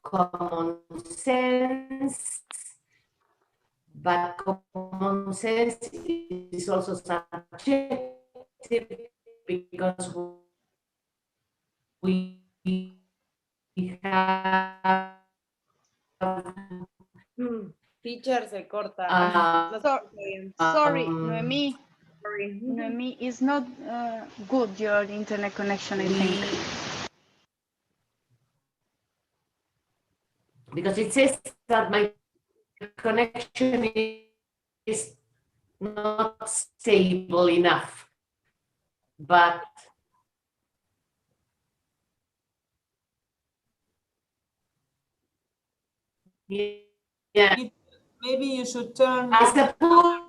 common sense, but common sense is also subjective because we have Teacher se corta. Sorry, Noemí. Noemí, it's not good, your internet connection, I think. Because it says that my connection is not stable enough, but yeah, maybe you should turn. I suppose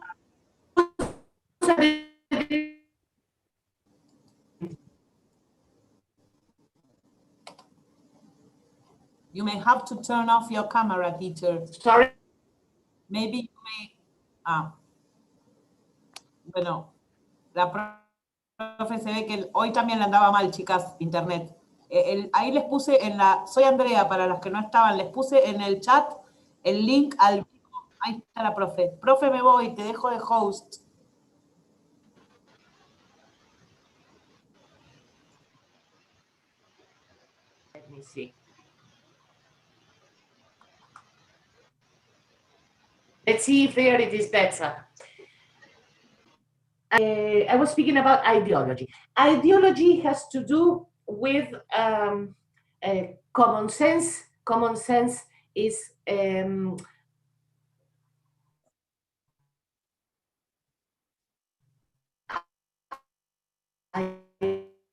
you may have to turn off your camera, teacher. Sorry. Maybe you may. Bueno, la profe se ve que hoy también le andaba mal, chicas, internet. Ahí les puse en la, soy Andrea, para las que no estaban, les puse en el chat el link al vivo. Ahí está la profe. Profe, me voy, te dejo de host. Let me see. Let's see if there it is better. I was speaking about ideology. Ideology has to do with common sense. Common sense is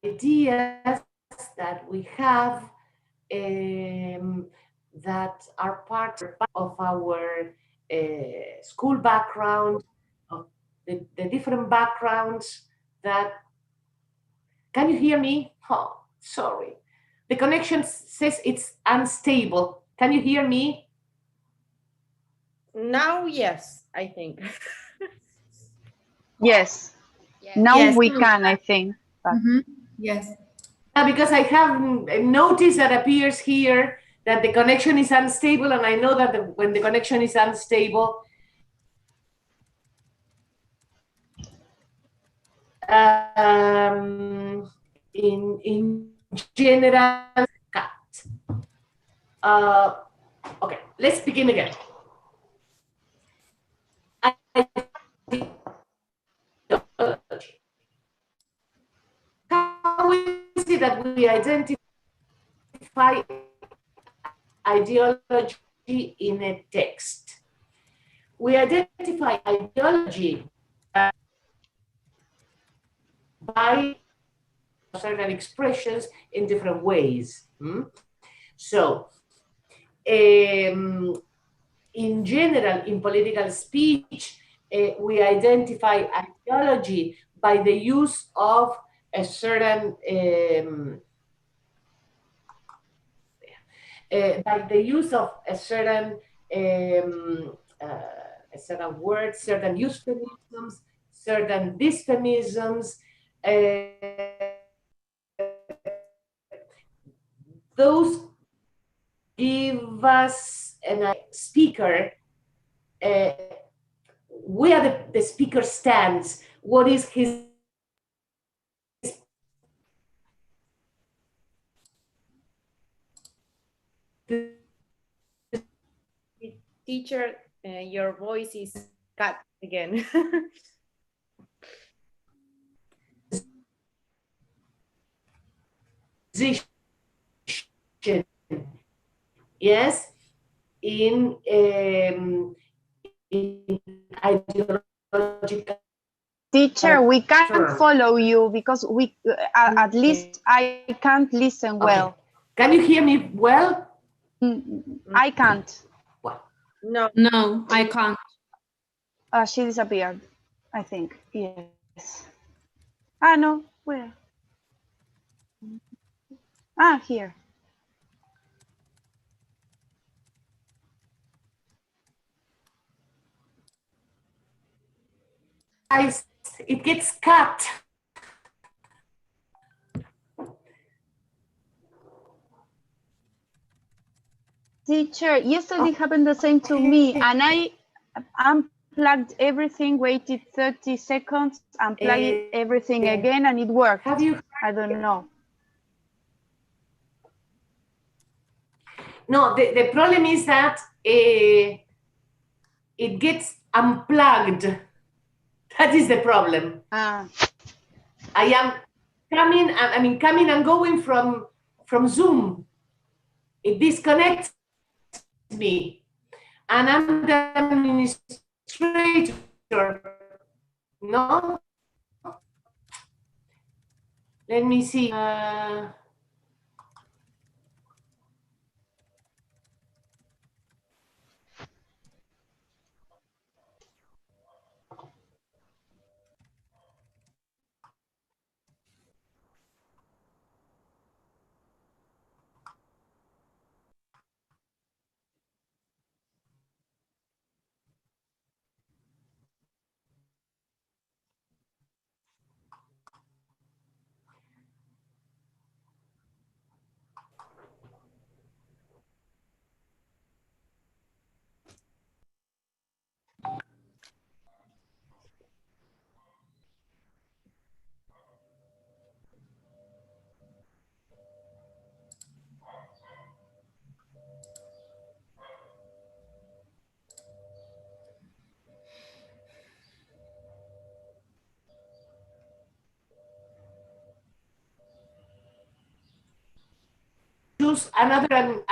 ideas that we have that are part of our school background, of the different backgrounds that. Can you hear me? Oh, sorry. The connection says it's unstable. Can you hear me? Now, yes, I think. Yes. Now Yes. we can, I think. But... Yes. Because I have noticed that appears here that the connection is unstable, and I know that when the connection is unstable, in general, cut. Okay, let's begin again. How is it that we identify ideology in a text? We identify ideology by certain expressions in different ways. So, in general, in political speech, we identify ideology by the use of a certain word, certain euphemisms, certain dysphemisms. Those give us a speaker where the speaker stands, what is his Teacher, your voice is cut again. position, yes, in ideological. Teacher, we can't follow you because we, at least I can't listen well. Okay. Can you hear me well? I can't. What? No. No, I can't. She disappeared, I think. Yes. Ah, no. Where? Ah, here. Guys, it gets cut. Teacher, yesterday happened the same to me, and I unplugged everything, waited 30 seconds, unplugged everything again, and it worked. Have you? I don't know. No, the problem is that it gets unplugged. That is the problem. Ah, I am coming and going from Zoom. It disconnects me, and I'm the administrator. No, let me see. Choose another.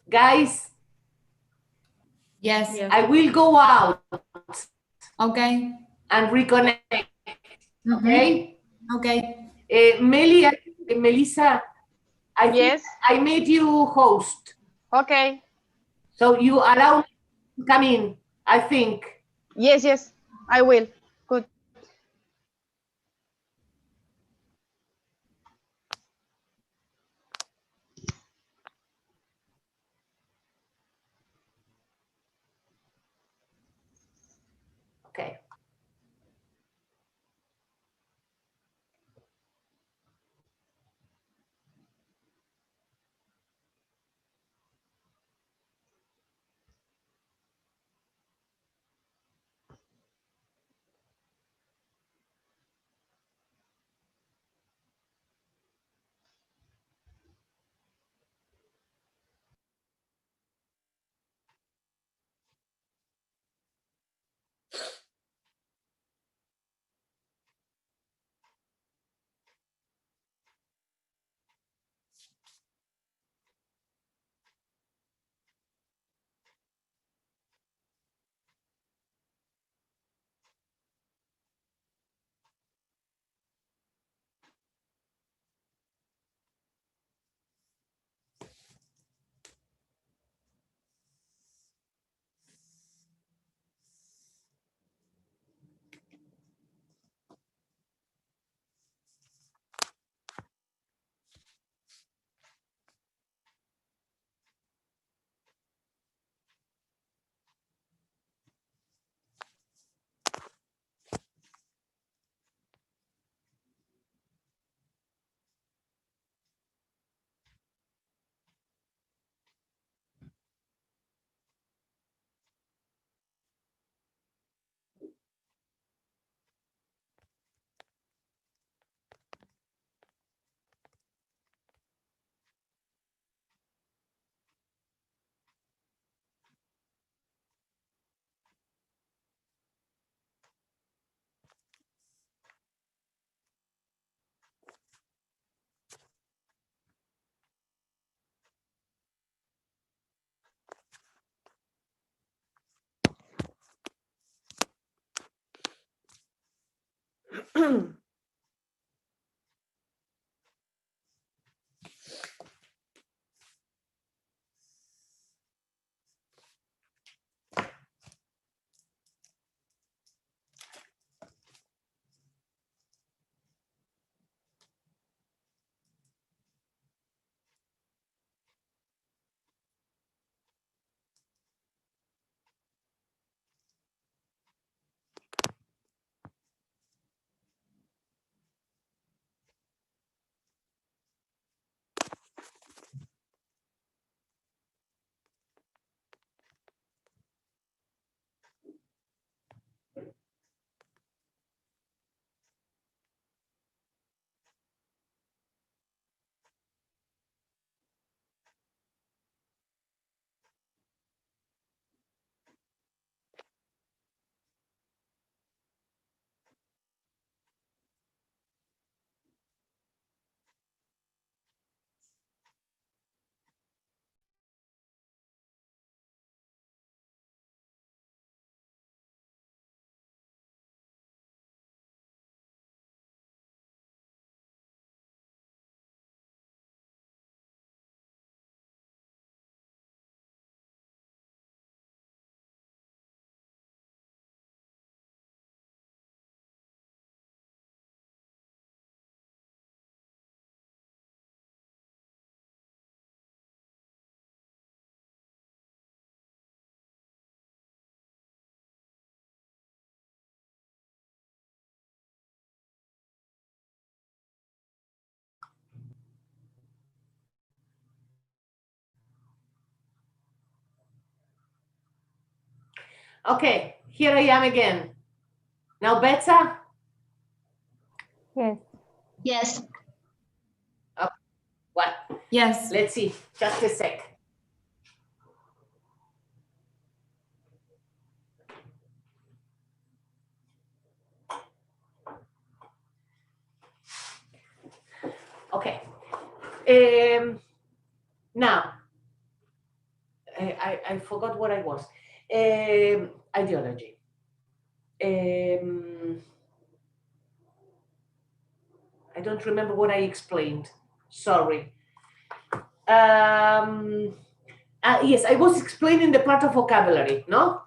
Guys, Yes. Yes. I will go out Okay. and reconnect. Mhm. Okay. Okay. Melissa, I think yes. I made you host, Okay. so you allow me to come in. I think. Yes, yes. I will. Good. Okay. Okay, here I am again. Now, Betsa? Yes. Yes. What? Yes. Let's see, just a sec. Okay. Now, I forgot what I was. Ideology. I don't remember what I explained. Sorry. Yes, I was explaining the part of vocabulary, no?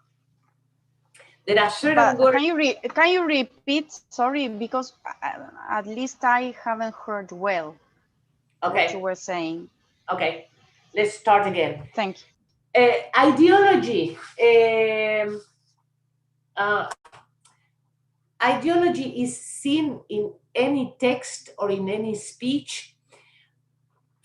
There are certain But words. can you repeat? Sorry, because at least I haven't heard well what you Okay, were saying. okay. Let's start again. Thank you. Ideology. Ideology is seen in any text or in any speech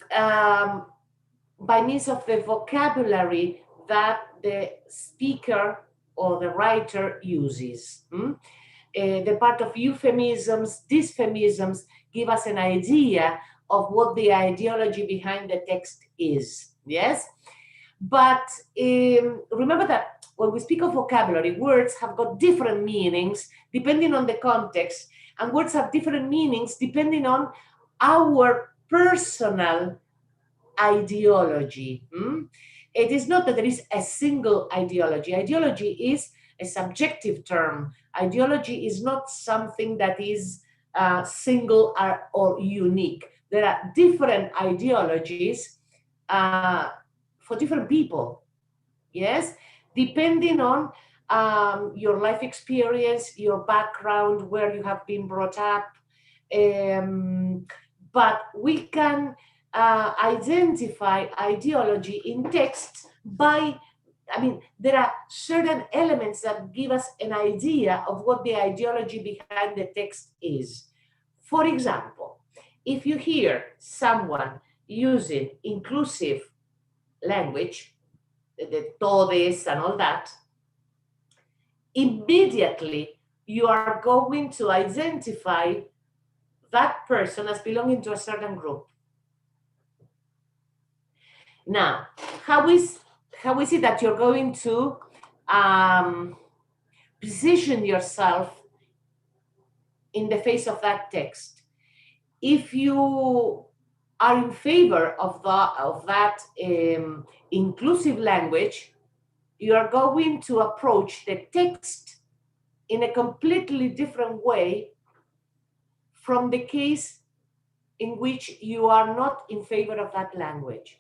by means of the vocabulary that the speaker or the writer uses. The part of euphemisms, dysphemisms give us an idea of what the ideology behind the text is. Yes? But remember that when we speak of vocabulary, words have got different meanings depending on the context, and words have different meanings depending on our personal ideology. It is not that there is a single ideology. Ideology is a subjective term. Ideology is not something that is single or unique. There are different ideologies for different people. Yes, depending on your life experience, your background, where you have been brought up. But we can identify ideology in text by, there are certain elements that give us an idea of what the ideology behind the text is. For example, if you hear someone using inclusive language, the todes and all that, immediately you are going to identify that person as belonging to a certain group. Now, how is it that you're going to position yourself in the face of that text? If you are in favor of that inclusive language, you are going to approach the text in a completely different way from the case in which you are not in favor of that language.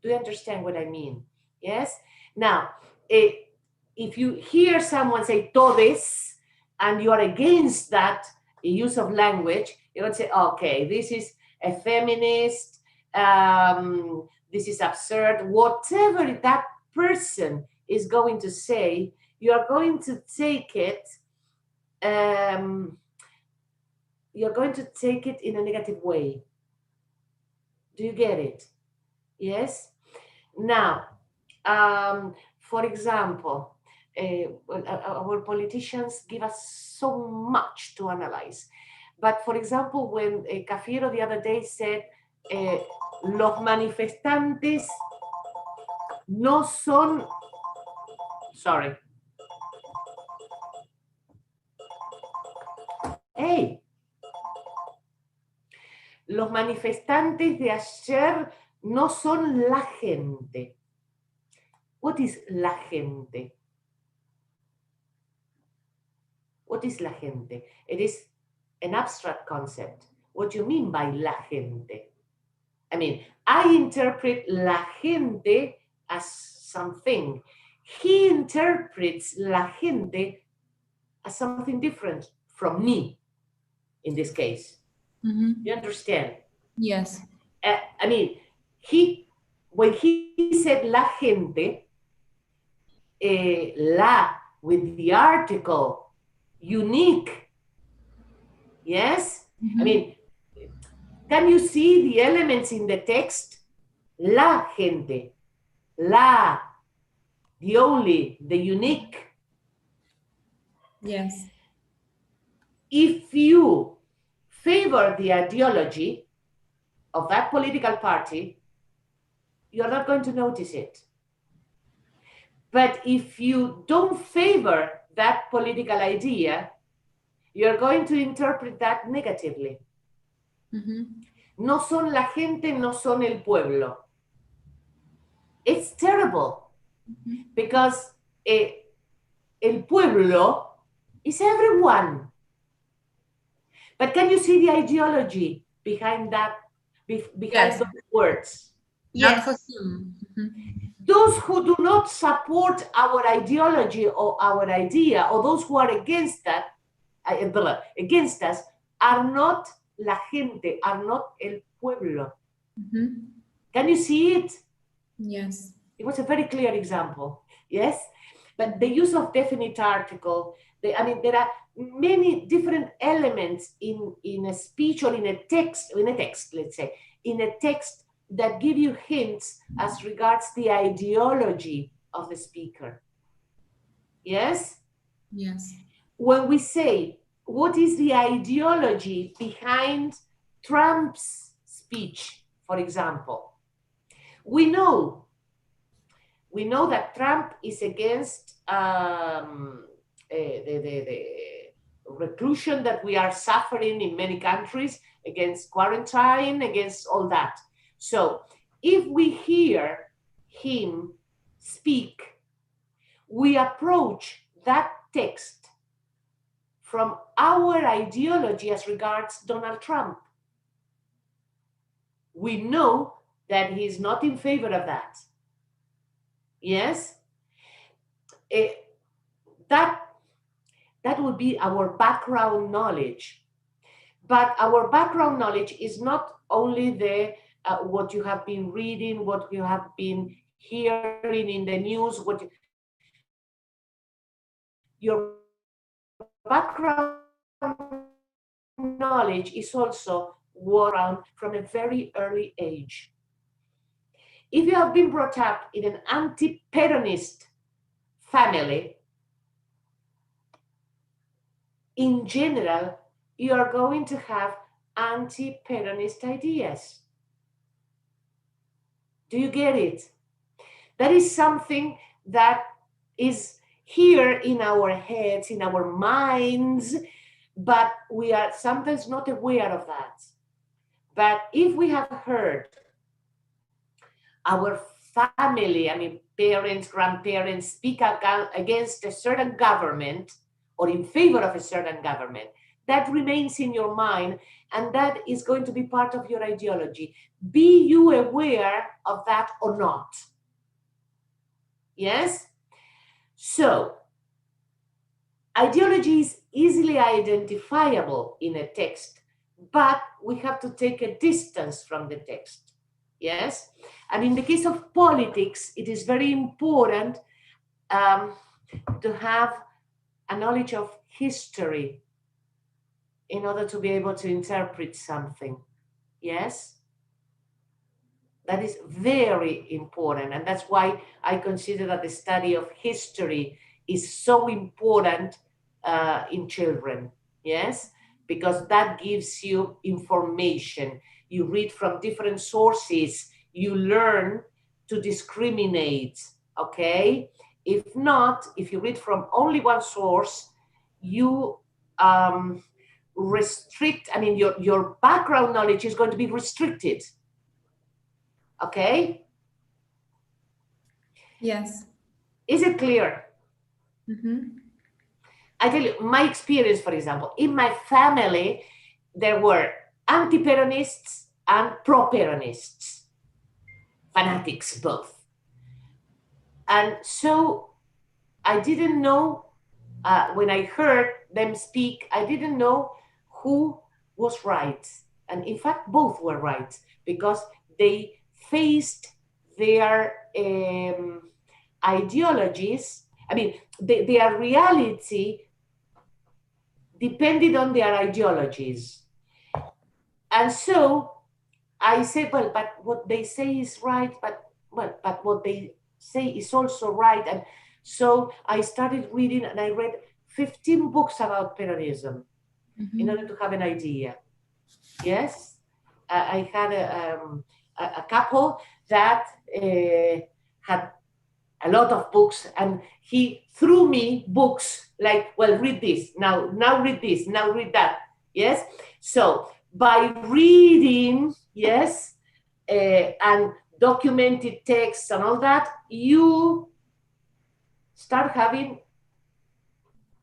Do you understand what I mean? Yes? Now, if you hear someone say todes and you are against that use of language, you would say, okay, this is a feminist, this is absurd, whatever that person is going to say, you are going to take it in a negative way. Do you get it? Yes? Now, for example, our politicians give us so much to analyze. But for example, when Cafiero the other day said, los manifestantes no son, sorry. Hey, los manifestantes de ayer no son la gente. What is la gente? What is la gente? It is an abstract concept. What do you mean by la gente? I interpret la gente as something. He interprets la gente as something different from me, in this case. You understand? Yes. When he said la gente, la with the article, unique, yes? Can you see the elements in the text? La gente, la, the only, the unique, Yes. If you favor the ideology of that political party, you're not going to notice it. But if you don't favor that political idea, you're going to interpret that negatively. No son la gente, no son el pueblo. It's terrible because el pueblo is everyone. But can you see the ideology behind that, behind Yes. those words? Not Yes. for him. Those who do not support our ideology or our idea, or those who are against that, against us, are not la gente, are not el pueblo. Can you see it? Yes. It was a very clear example, yes? But the use of definite article, I mean, there are many different elements in a speech or in a text, let's say, in a text that give you hints as regards the ideology of the speaker. Yes? Yes. When we say, what is the ideology behind Trump's speech, for example, we know that Trump is against the reclusion that we are suffering in many countries, against quarantine, against all that. So if we hear him speak, we approach that text from our ideology as regards Donald Trump. We know that he's not in favor of that. Yes? That would be our background knowledge. But our background knowledge is not only the what you have been reading, what you have been hearing in the news, your background knowledge is also around from a very early age. If you have been brought up in an anti-Peronist family, in general, you are going to have anti-Peronist ideas. Do you get it? That is something that is here in our heads, in our minds, but we are sometimes not aware of that. But if we have heard our family, I mean, parents, grandparents speak against a certain government or in favor of a certain government, that remains in your mind, and that is going to be part of your ideology. Be you aware of that or not? Yes? So, ideology is easily identifiable in a text, but we have to take a distance from the text. Yes? And in the case of politics, it is very important to have a knowledge of history in order to be able to interpret something. Yes? That is very important. And that's why I consider that the study of history is so important in children. Yes? Because that gives you information. You read from different sources. You learn to discriminate. Okay? If not, if you read from only one source, you restrict, I mean, your background knowledge is going to be restricted. Okay? Yes. Is it clear? I tell you, my experience, for example, in my family, there were anti-Peronists and pro-Peronists, fanatics both. And so I didn't know, when I heard them speak, I didn't know who was right. And in fact, both were right, because they faced their ideologies, I mean, their reality depended on their ideologies. And so I said, well, but what they say is right, but what they say is also right. And so I started reading, and I read 15 books about Peronism in order to have an idea. Yes, I had a couple that had a lot of books, and he threw me books like, well, read this, now read this, now read that. Yes, so by reading, yes, and documented texts and all that, you start having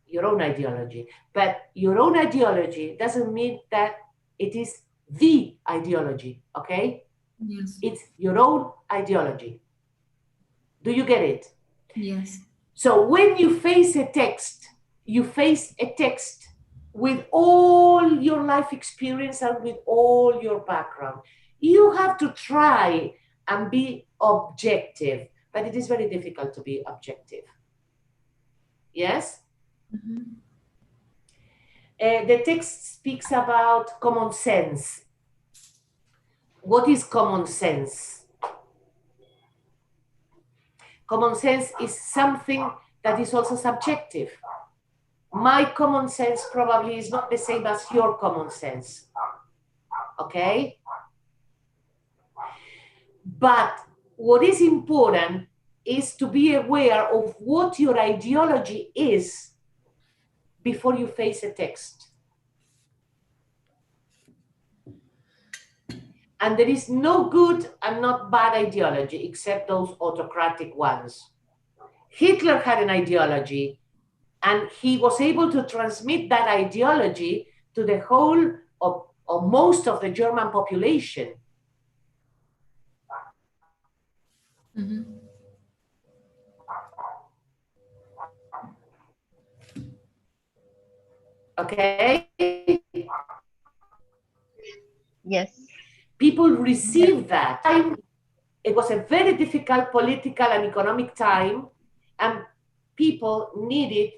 your own ideology. But your own ideology doesn't mean that it is the ideology, okay? Yes. It's your own ideology. Do you get it? Yes. So when you face a text, you face a text with all your life experience and with all your background. You have to try and be objective, but it is very difficult to be objective. Yes? The text speaks about common sense. What is common sense? Common sense is something that is also subjective. My common sense probably is not the same as your common sense. Okay? But what is important is to be aware of what your ideology is before you face a text. And there is no good and not bad ideology except those autocratic ones. Hitler had an ideology, and he was able to transmit that ideology to the whole or most of the German population. Okay? Yes. People received that. It was a very difficult political and economic time, and people needed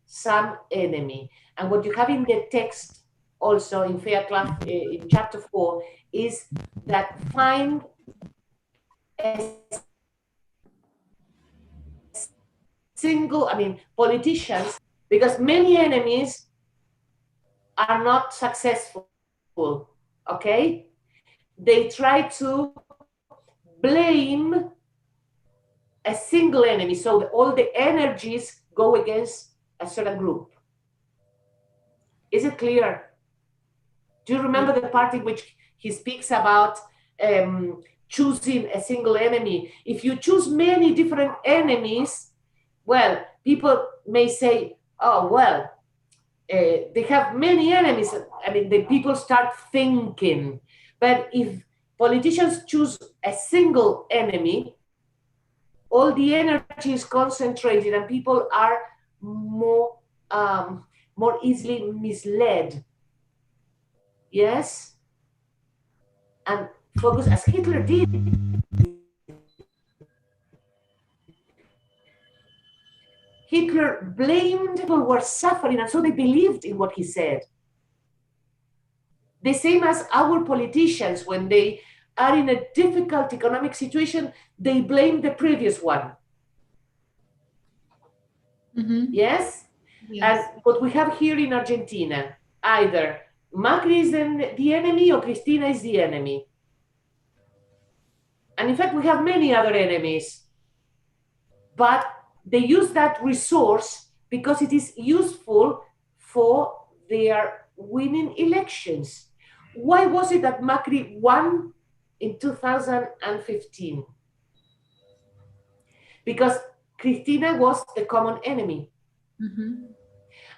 some enemy. And what you have in the text also in Fairclough in chapter 4 is that find a single, politicians, because many enemies are not successful, okay? They try to blame a single enemy, so all the energies go against a certain group. Is it clear? Do you remember the part in which he speaks about choosing a single enemy? If you choose many different enemies, well, people may say, oh, well, they have many enemies. The people start thinking. But if politicians choose a single enemy, all the energy is concentrated and people are more easily misled. Yes? And focus, as Hitler did. Hitler blamed people who were suffering, and so they believed in what he said. The same as our politicians, when they are in a difficult economic situation, they blame the previous one. Yes? Yes. And what we have here in Argentina, either Macri is the enemy or Cristina is the enemy. And in fact, we have many other enemies. But they use that resource because it is useful for their winning elections. Why was it that Macri won in 2015? Because Cristina was the common enemy.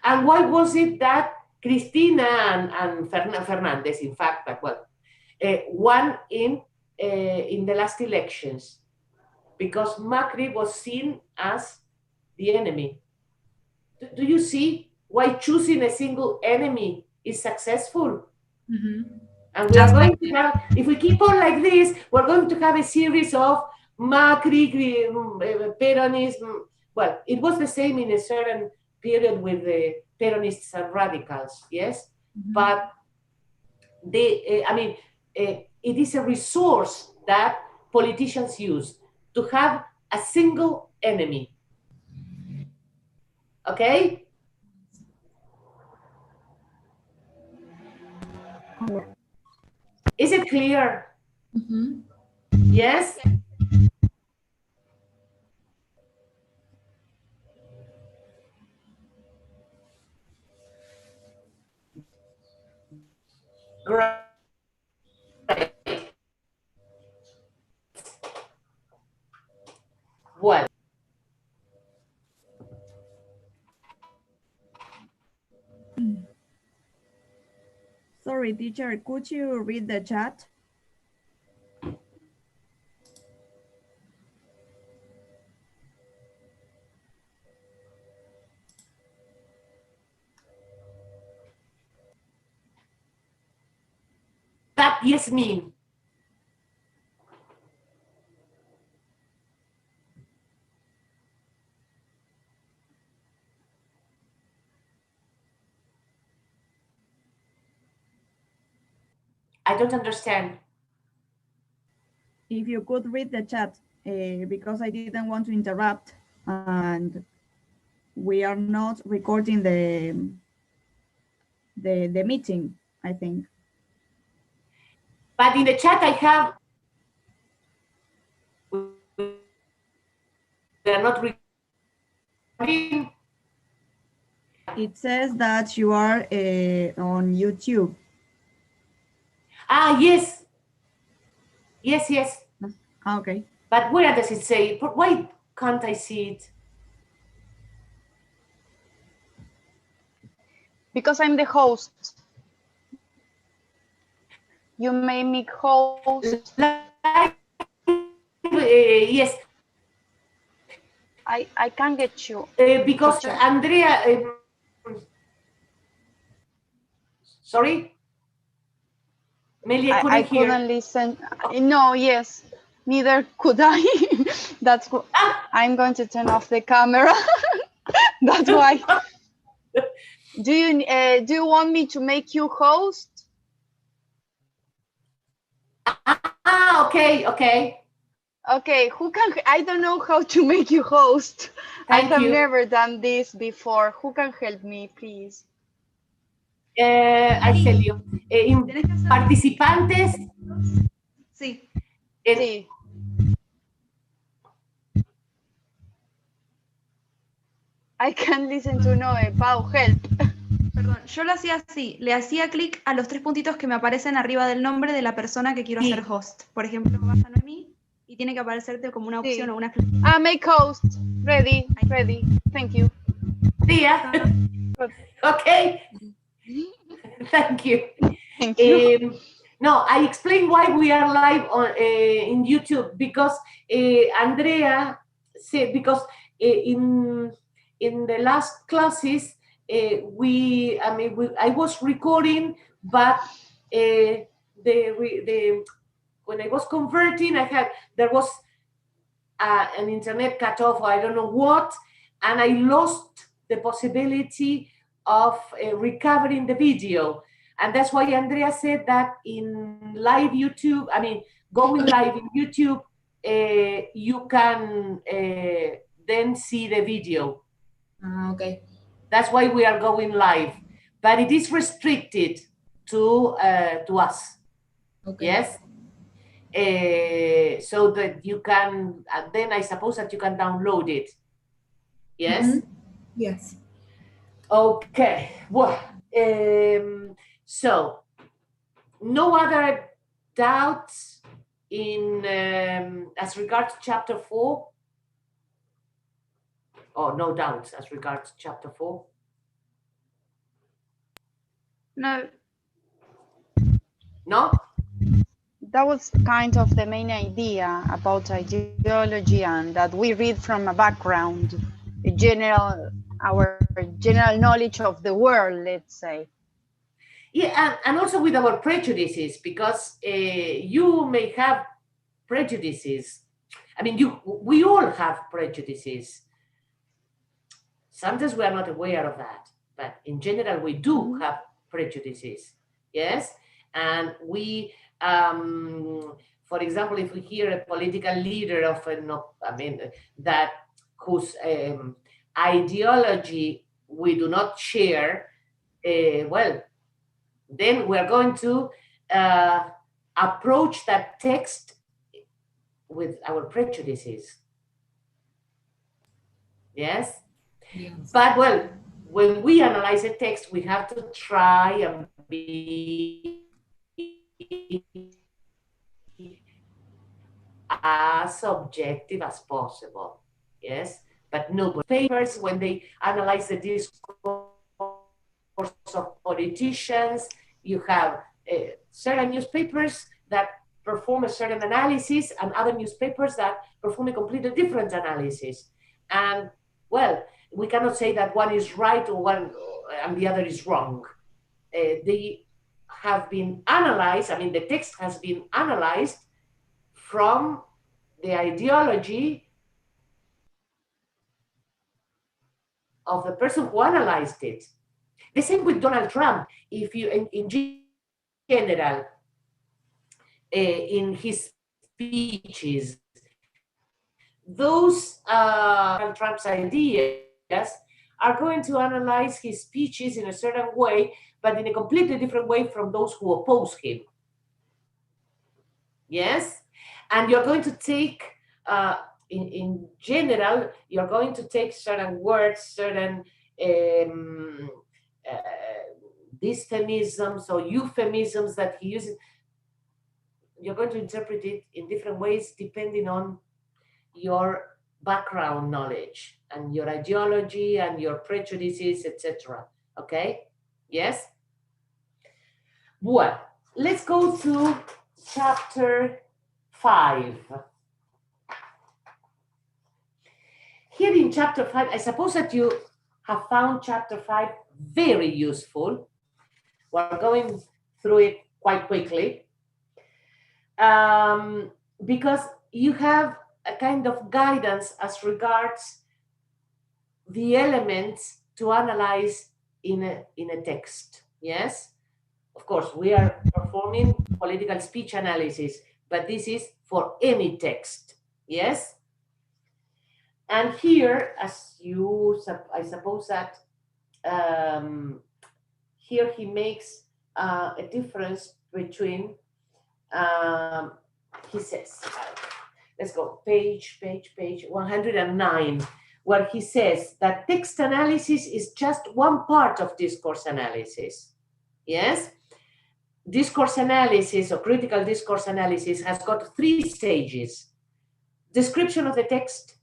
And why was it that Cristina and Fernandez, in fact, won in the last elections? Because Macri was seen as the enemy. Do you see why choosing a single enemy is successful? And we are going to have, if we keep on like this, we're going to have a series of Macri, Peronism. Well, it was the same in a certain period with the Peronists and radicals, yes? But it is a resource that politicians use to have a single enemy. Okay? Is it clear? Mhm. Yes? Great. Well, Sorry, teacher, could you read the chat? that yes mean. I don't understand. If you could read the chat, because I didn't want to interrupt, and we are not recording the meeting, I think. But in the chat I have, we are not recording. It says that you are on YouTube. Ah, yes. Yes, yes. Okay. But where does it say? Why can't I see it? Because I'm the host. You made me host. Yes. I can't get you. Because teacher. Andrea, sorry? Meli, I couldn't hear. Couldn't listen. No, yes, neither could I. That's what I'm going to turn off the camera. That's why. Do you want me to make you host? Ah, okay, okay. Okay, who can? I don't know how to make you host. Thank I have you. never done this before. Who can help me, please? I tell you. Participantes. Sí. Sí. I can listen to Noe. Pau, help. Perdón, yo lo hacía así, le hacía clic a los tres puntitos que me aparecen arriba del nombre de la persona que quiero Sí. hacer host. Por ejemplo, vas a Noemí y tiene que aparecerte como una opción o una Ah, make host. Ready, ready. Thank you. Yeah. Okay. Thank you. Thank you. No, I explain why we are live on in YouTube because Andrea said because in the last classes I was recording, but when I was converting, there was an internet cutoff, or I don't know what, and I lost the possibility of recovering the video. And that's why Andrea said that in live YouTube, going live in YouTube, you can then see the video. Okay. That's why we are going live, but it is restricted to us. Okay. Yes. So that you can, and then I suppose that you can download it. Yes. Yes. Okay. Well, so no other doubts in as regards chapter 4. Oh, no doubts as regards chapter 4. No. No. That was kind of the main idea about ideology, and that we read from a background, our general knowledge of the world, let's say. Yeah, and also with our prejudices, because you may have prejudices. We all have prejudices. Sometimes we are not aware of that, but in general, we do have prejudices. Yes, and we, for example, if we hear a political leader of that whose ideology we do not share, well, then we're going to approach that text with our prejudices. Yes? Yes. But well, when we analyze a text, we have to try and be as objective as possible. Yes? But nobody papers, when they analyze the discourse of politicians, you have certain newspapers that perform a certain analysis and other newspapers that perform a completely different analysis. And well, we cannot say that one is right or one and the other is wrong. They have been analyzed, I mean, the text has been analyzed from the ideology of the person who analyzed it. The same with Donald Trump. If you, in general, in his speeches, those Donald Trump's ideas are going to analyze his speeches in a certain way, but in a completely different way from those who oppose him. Yes? And you're going to take, in general, you're going to take certain words, certain dysphemisms or euphemisms that he uses. You're going to interpret it in different ways depending on your background knowledge and your ideology and your prejudices, etc. Okay? Yes? Well, let's go to chapter 5. Here in chapter 5, I suppose that you have found chapter 5 very useful. We're going through it quite quickly because you have a kind of guidance as regards the elements to analyze in a text. Yes? Of course, we are performing political speech analysis, but this is for any text. Yes? And here, as I suppose that here he makes a difference between, he says, let's go, page 109, where he says that text analysis is just one part of discourse analysis. Yes? Discourse analysis or critical discourse analysis has got 3 stages: description of the text,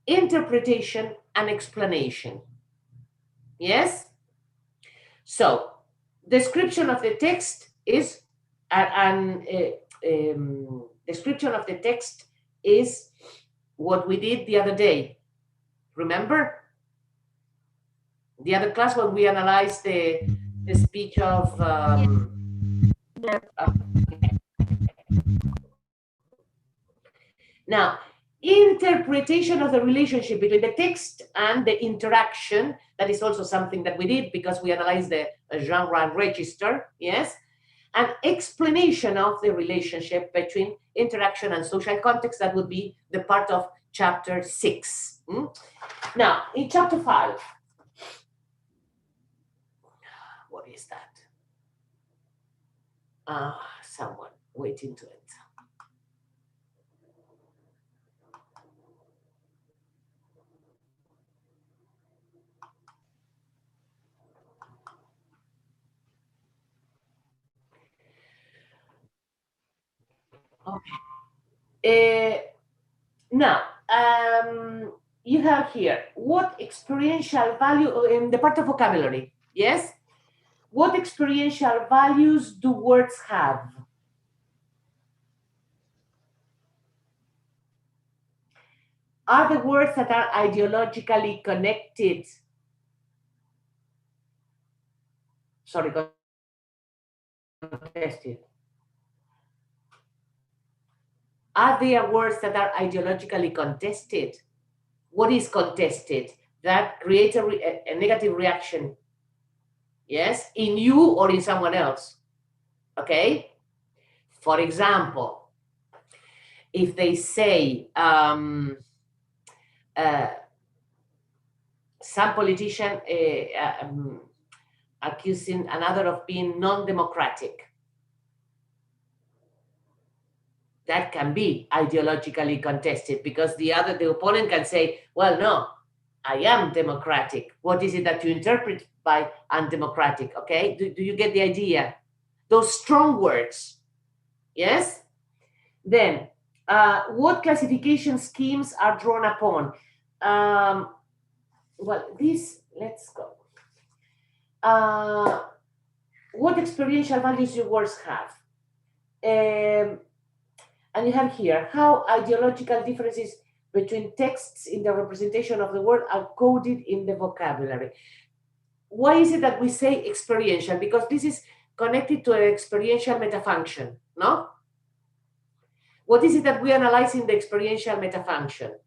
interpretation, and explanation. Yes? So, description of the text is, description of the text is what we did the other day. Remember? The other class when we analyzed the speech of now, interpretation of the relationship between the text and the interaction, that is also something that we did because we analyzed the genre and register, yes? And explanation of the relationship between interaction and social context, that would be the part of chapter 6. Now, in chapter 5, what is that? Someone waiting to enter. Okay. Now, you have here, what experiential value in the part of vocabulary, yes? What experiential values do words have? Are the words that are ideologically connected? Sorry, contested. Are there words that are ideologically contested? What is contested? That creates a negative reaction, yes, in you or in someone else, okay? For example, if they say some politician accusing another of being non-democratic. That can be ideologically contested because the opponent can say, well, no, I am democratic. What is it that you interpret by undemocratic? Okay, do you get the idea? Those strong words, yes? Then, what classification schemes are drawn upon? Well, let's go. What experiential values your words have? And you have here how ideological differences between texts in the representation of the word are coded in the vocabulary. Why is it that we say experiential? Because this is connected to an experiential metafunction, no? What is it that we analyze in the experiential metafunction?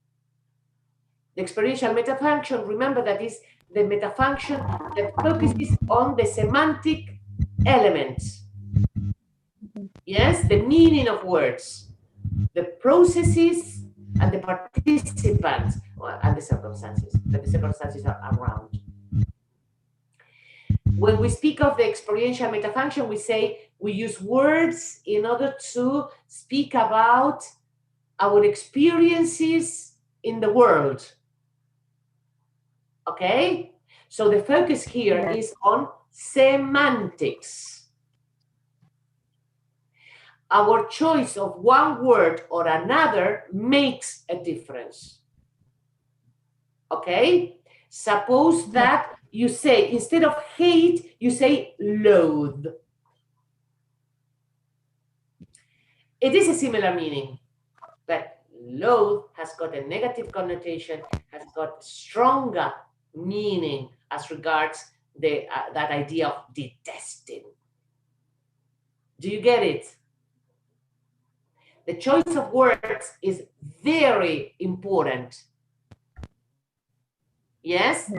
The experiential metafunction, remember, that is the metafunction that focuses on the semantic elements. Yes, the meaning of words, the processes, and the participants, and the circumstances, that the circumstances are around. When we speak of the experiential metafunction, we say we use words in order to speak about our experiences in the world. Okay? So the focus here is on semantics. Our choice of one word or another makes a difference. Okay? Suppose that you say, instead of hate, you say loathe. It is a similar meaning, but loathe has got a negative connotation, has got stronger meaning as regards that idea of detesting. Do you get it? The choice of words is very important. Yes?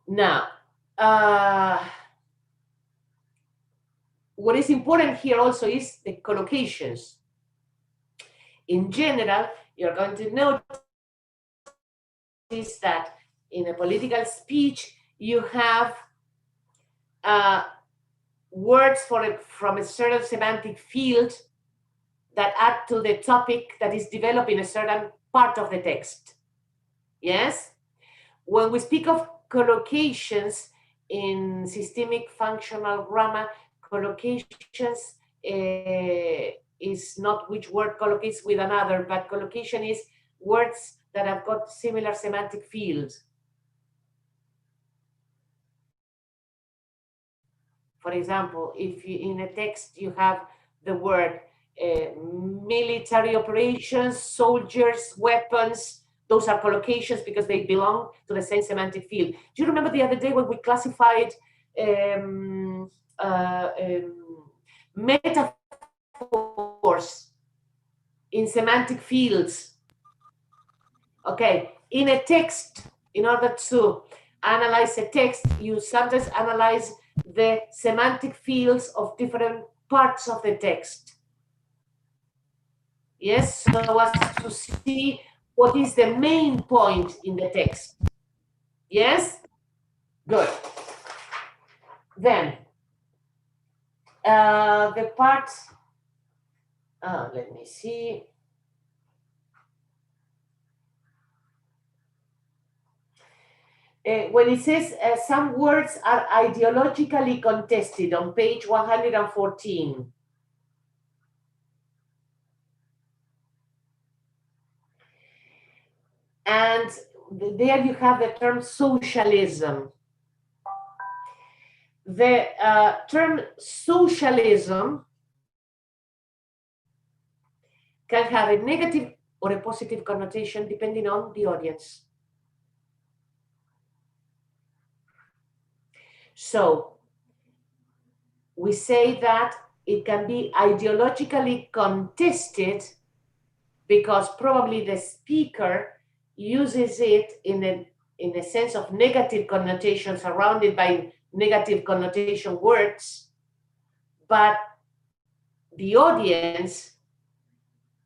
Now, what is important here also is the collocations. In general, you're going to notice that in a political speech, you have words from a certain semantic field that add to the topic that is developed in a certain part of the text. Yes? When we speak of collocations in systemic functional grammar, collocations is not which word collocates with another, but collocation is words that have got similar semantic fields. For example, if in a text you have the word military operations, soldiers, weapons, those are collocations because they belong to the same semantic field. Do you remember the other day when we classified metaphors in semantic fields? Okay, in a text, in order to analyze a text, you sometimes analyze the semantic fields of different parts of the text. Yes, so as to see what is the main point in the text. Yes? Good. Then, the part, let me see. When it says some words are ideologically contested on page 114. And there you have the term socialism. The term socialism can have a negative or a positive connotation depending on the audience. So we say that it can be ideologically contested because probably the speaker uses it in a sense of negative connotation, surrounded by negative connotation words, but the audience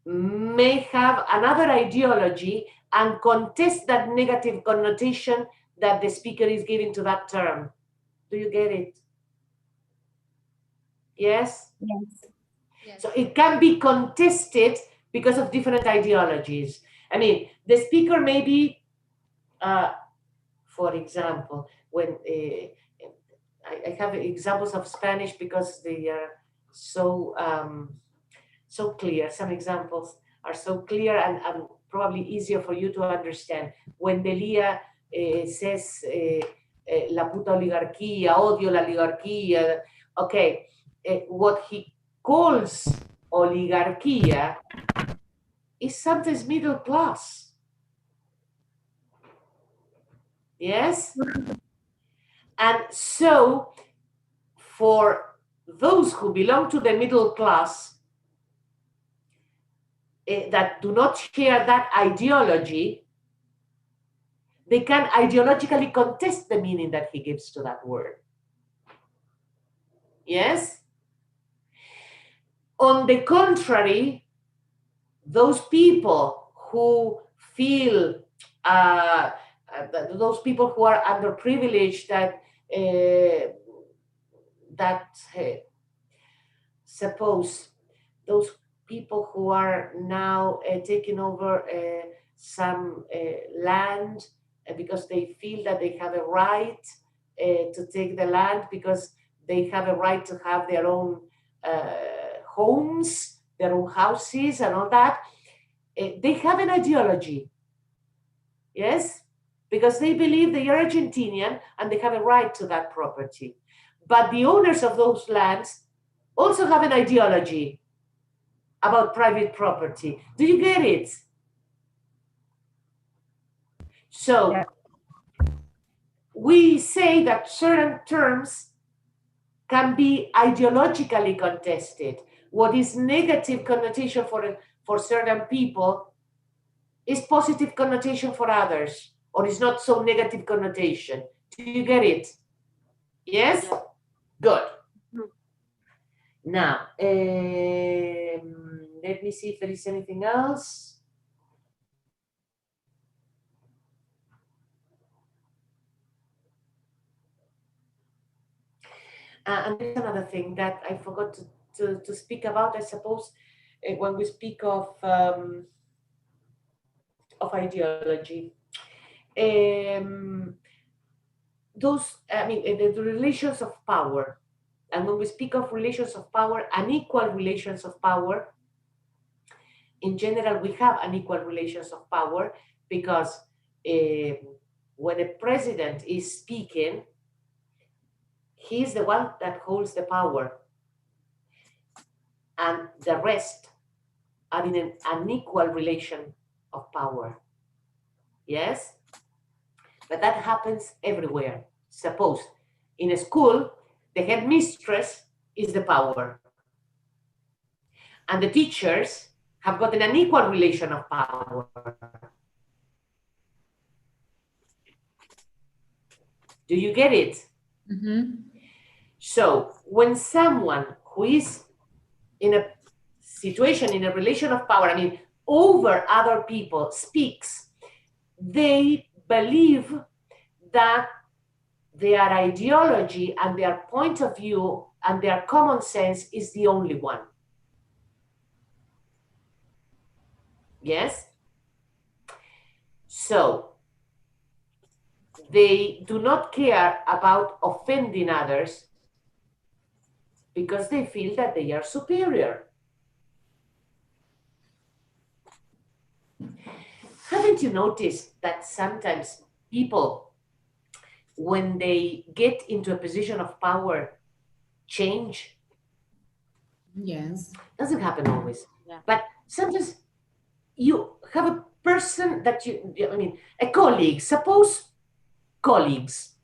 may have another ideology and contest that negative connotation that the speaker is giving to that term. Do you get it? Yes? Yes. So it can be contested because of different ideologies. I mean, the speaker may be, for example, when I have examples of Spanish because they are so so clear. Some examples are so clear and probably easier for you to understand. When Delia says la puta oligarquía, odio la oligarquía, okay, what he calls oligarquía is sometimes middle class. Yes? And so, for those who belong to the middle class that do not share that ideology, they can ideologically contest the meaning that he gives to that word. Yes? On the contrary, those people who feel, those people who are underprivileged, suppose those people who are now taking over some land because they feel that they have a right to take the land because they have a right to have their own homes, their own houses and all that. They have an ideology, yes? Because they believe they are Argentinian and they have a right to that property. But the owners of those lands also have an ideology about private property. Do you get it? So Yeah. we say that certain terms can be ideologically contested. What is negative connotation for certain people is positive connotation for others, or is not so negative connotation. Do you get it? Yes? Yeah. Good. Mhm. Now, let me see if there is anything else. And there's another thing that I forgot to speak about, I suppose, when we speak of ideology. Those, I mean, the relations of power. And when we speak of relations of power, unequal relations of power, in general, we have unequal relations of power because when a president is speaking, he's the one that holds the power. And the rest are in an unequal relation of power. Yes? But that happens everywhere. Suppose in a school, the headmistress is the power. And the teachers have got an unequal relation of power. Do you get it? Mm-hmm. So when someone who is in a situation, in a relation of power, I mean, over other people speaks, they believe that their ideology and their point of view and their common sense is the only one. Yes? So they do not care about offending others because they feel that they are superior. Haven't you noticed that sometimes people, when they get into a position of power, change? Yes. Doesn't happen always. Yeah. But sometimes you have a person that I mean, a colleague, suppose colleagues.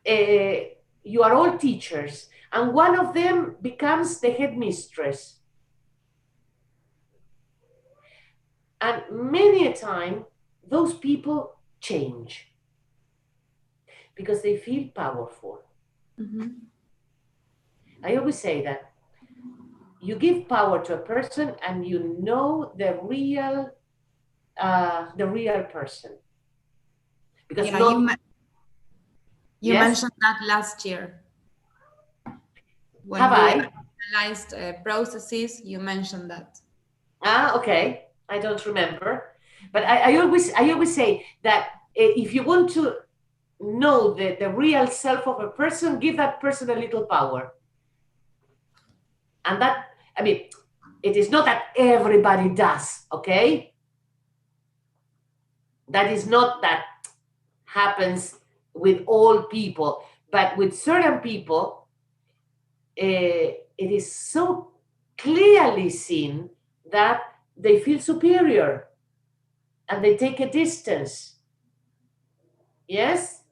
You are all teachers, and one of them becomes the headmistress. And many a time, those people change because they feel powerful. Mhm. I always say that you give power to a person and you know the real the real person. Because Yeah, not, you yes? mentioned that last year. When Have you I? analyzed processes, you mentioned that. Ah, okay. I don't remember. But I always say that if you want to know the real self of a person, give that person a little power. And that, I mean, it is not that everybody does, okay? That is not that happens with all people, but with certain people, it is so clearly seen that they feel superior and they take a distance. Yes?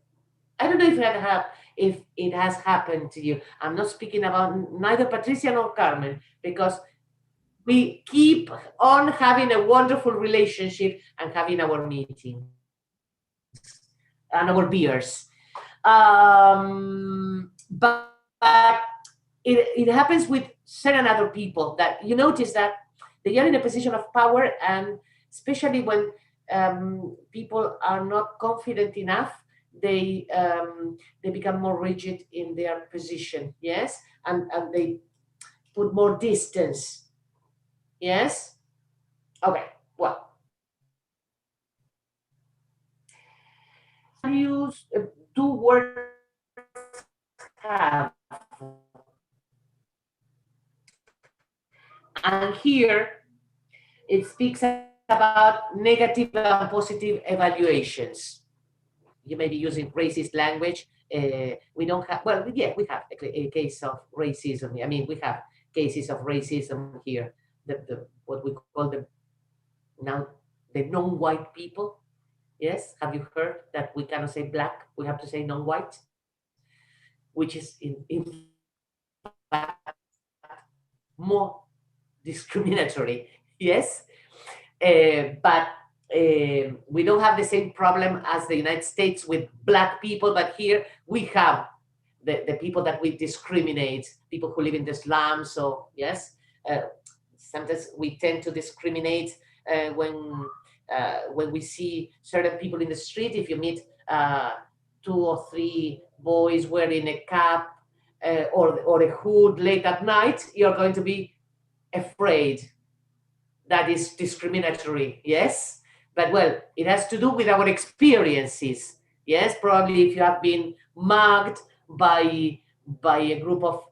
I don't know if it has happened to you. I'm not speaking about neither Patricia nor Carmen, because we keep on having a wonderful relationship and having our meetings and our beers. But it happens with certain other people that you notice that they are in a position of power, and especially when people are not confident enough, they become more rigid in their position, yes, and they put more distance, yes. Okay, well, values do words have, and here it speaks about negative and positive evaluations. You may be using racist language. We don't have, well, yeah, we have a case of racism. I mean, we have cases of racism here. The what we call now the non-white people. Yes, have you heard that we cannot say black? We have to say non-white, which is in fact more discriminatory. Yes, but we don't have the same problem as the United States with black people, but here we have the people that we discriminate, people who live in the slums. So yes, sometimes we tend to discriminate when we see certain people in the street. If you meet two or three boys wearing a cap or a hood late at night, you're going to be afraid. That is discriminatory, yes, but well, it has to do with our experiences. Yes, probably if you have been mugged by a group of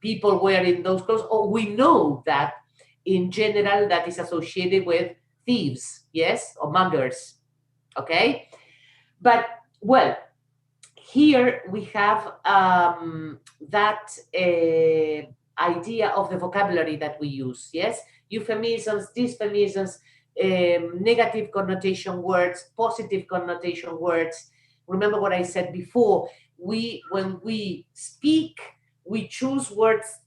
people wearing those clothes, or we know that in general that is associated with thieves, yes, or muggers. Okay, but well, here we have that idea of the vocabulary that we use, yes, euphemisms, dysphemisms, negative connotation words, positive connotation words. Remember what I said before, when we speak, we choose words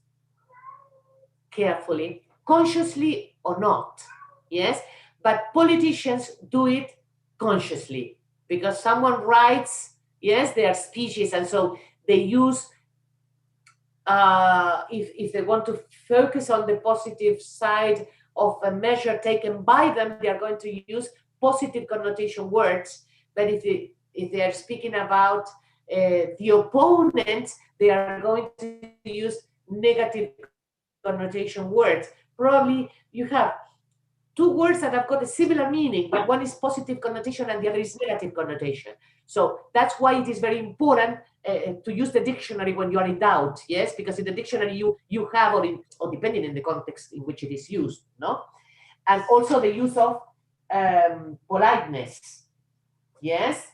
carefully, consciously or not, yes, but politicians do it consciously because someone writes, yes, their speeches, and so they use if they want to focus on the positive side of a measure taken by them, they are going to use positive connotation words. But if they are speaking about the opponent, they are going to use negative connotation words. Probably you have two words that have got a similar meaning, but one is positive connotation and the other is negative connotation. So that's why it is very important to use the dictionary when you are in doubt, yes, because in the dictionary you have, or depending in the context in which it is used, no, and also the use of politeness, yes.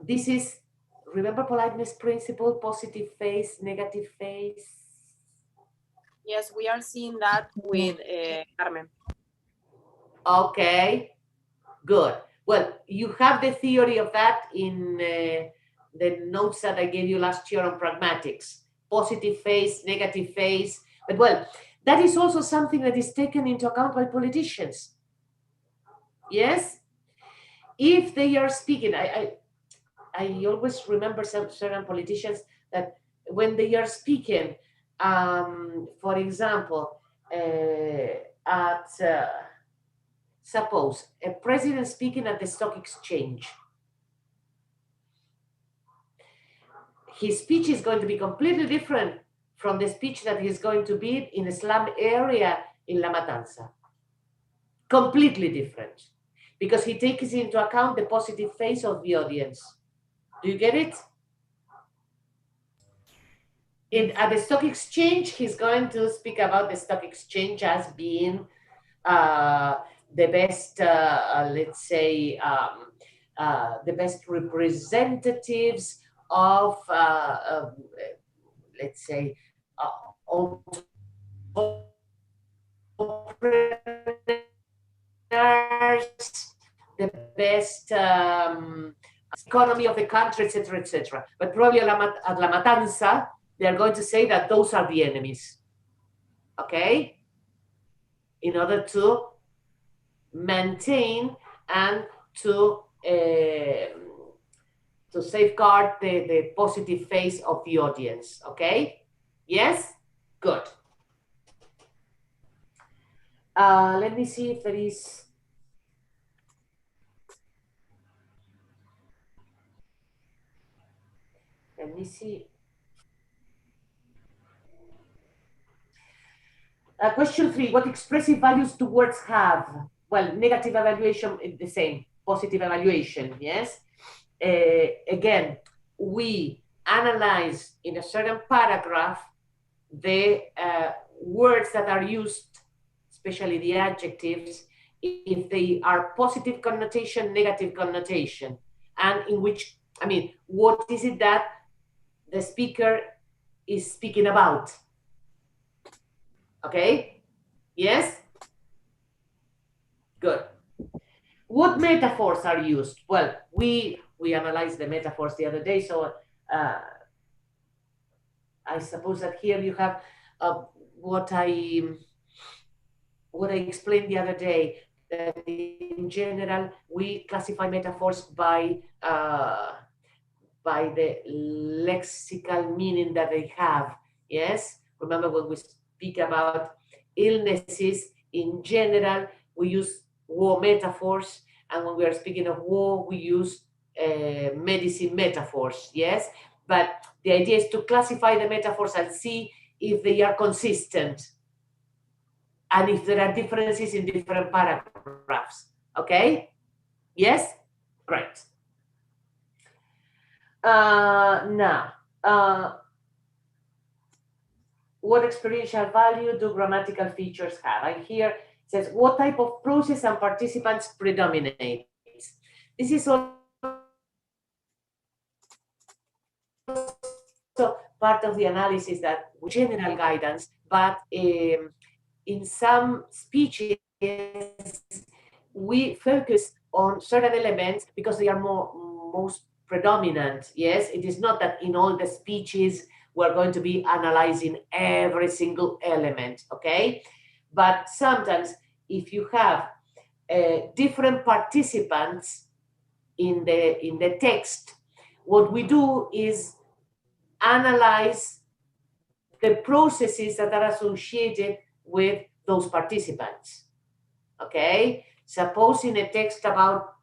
This is, remember politeness principle, positive face, negative face. Yes, we are seeing that with Carmen. Okay, good. Well, you have the theory of that in the notes that I gave you last year on pragmatics. Positive face, negative face. But well, that is also something that is taken into account by politicians. Yes? If they are speaking, I always remember some certain politicians that when they are speaking, for example, at, suppose, a president speaking at the stock exchange. His speech is going to be completely different from the speech that he's going to be in a slum area in La Matanza. Completely different, because he takes into account the positive face of the audience. Do you get it? At the stock exchange, he's going to speak about the stock exchange as being the best, let's say, the best representatives of, let's say, the best economy of the country, etc., etc. But probably at La Matanza, they're going to say that those are the enemies, okay? In order to maintain and to safeguard the positive face of the audience, okay? Yes? Good. Let me see if there is... Let me see. Question 3, what expressive values do words have? Well, negative evaluation is the same, positive evaluation, yes? Again, we analyze in a certain paragraph the words that are used, especially the adjectives, if they are positive connotation, negative connotation, and in which, I mean, what is it that the speaker is speaking about? Okay? Yes? Good. What metaphors are used? Well, we analyzed the metaphors the other day, so I suppose that here you have what I explained the other day, that in general we classify metaphors by the lexical meaning that they have. Yes? Remember when we speak about illnesses, in general, we use war metaphors, and when we are speaking of war, we use medicine metaphors, yes? But the idea is to classify the metaphors and see if they are consistent and if there are differences in different paragraphs, okay? Yes? Great. Now, what experiential value do grammatical features have? And here it says, what type of process and participants predominate? This is also part of the analysis that general guidance, but in some speeches, we focus on certain elements because they are most predominant. Yes, it is not that in all the speeches we're going to be analyzing every single element, okay? But sometimes if you have different participants in the text, what we do is analyze the processes that are associated with those participants, okay? Suppose in a text about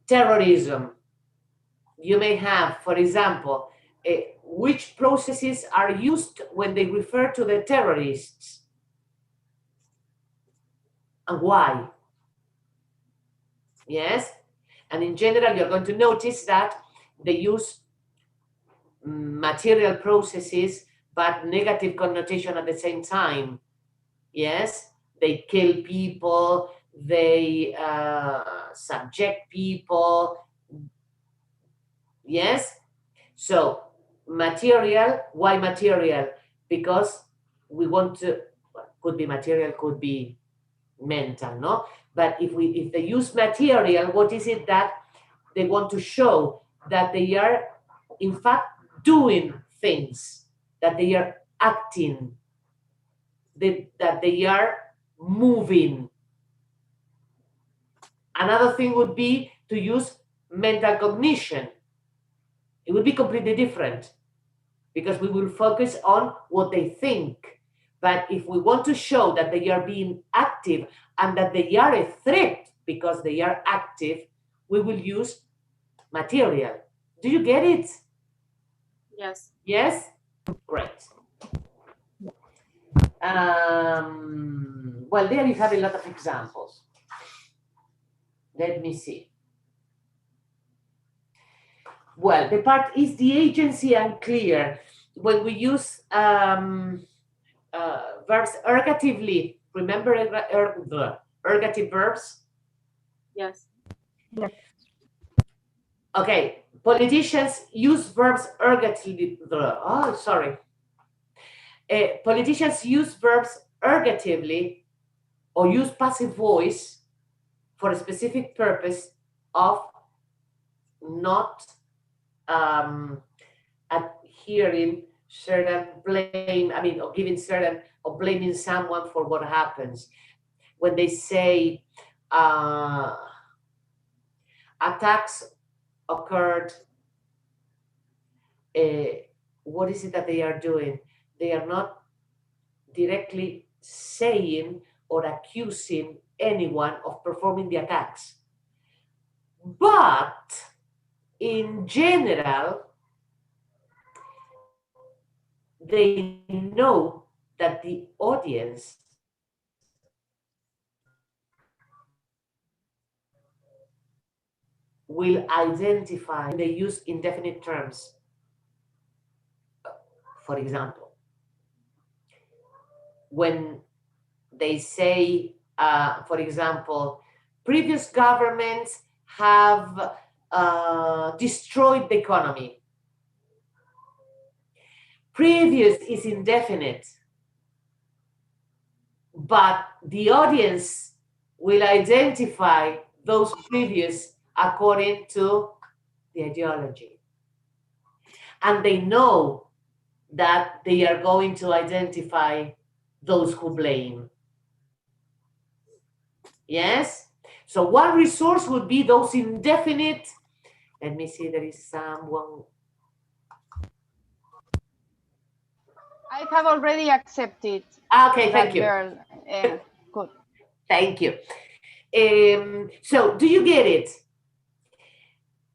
terrorism, you may have, for example, which processes are used when they refer to the terrorists and why. Yes? And in general, you're going to notice that they use material processes, but negative connotation at the same time. Yes? They kill people, they subject people. Yes? So, material, why material? Because we want to, could be material, could be mental, no? But if they use material, what is it that they want to show? That they are, in fact, doing things, that they are acting, that they are moving. Another thing would be to use mental cognition. It would be completely different because we will focus on what they think. But if we want to show that they are being active and that they are a threat because they are active, we will use material. Do you get it? Yes. Yes? Great. Well, there you have a lot of examples. Let me see. Well, the part is the agency unclear. When we use verbs ergatively, remember ergative verbs? Yes. Okay, politicians use verbs ergatively. Oh, sorry. Politicians use verbs ergatively or use passive voice for a specific purpose of not adhering certain blame, or giving certain, or blaming someone for what happens. When they say attacks occurred, what is it that they are doing? They are not directly saying or accusing anyone of performing the attacks. But in general, they know that the audience will identify, they use indefinite terms. For example, when they say, for example, previous governments have destroyed the economy. Previous is indefinite, but the audience will identify those previous according to the ideology. And they know that they are going to identify those who blame. Yes? So one resource would be those indefinite. Let me see, there is someone. I have already accepted. Okay, thank you. Girl. Good. Thank you. So do you get it?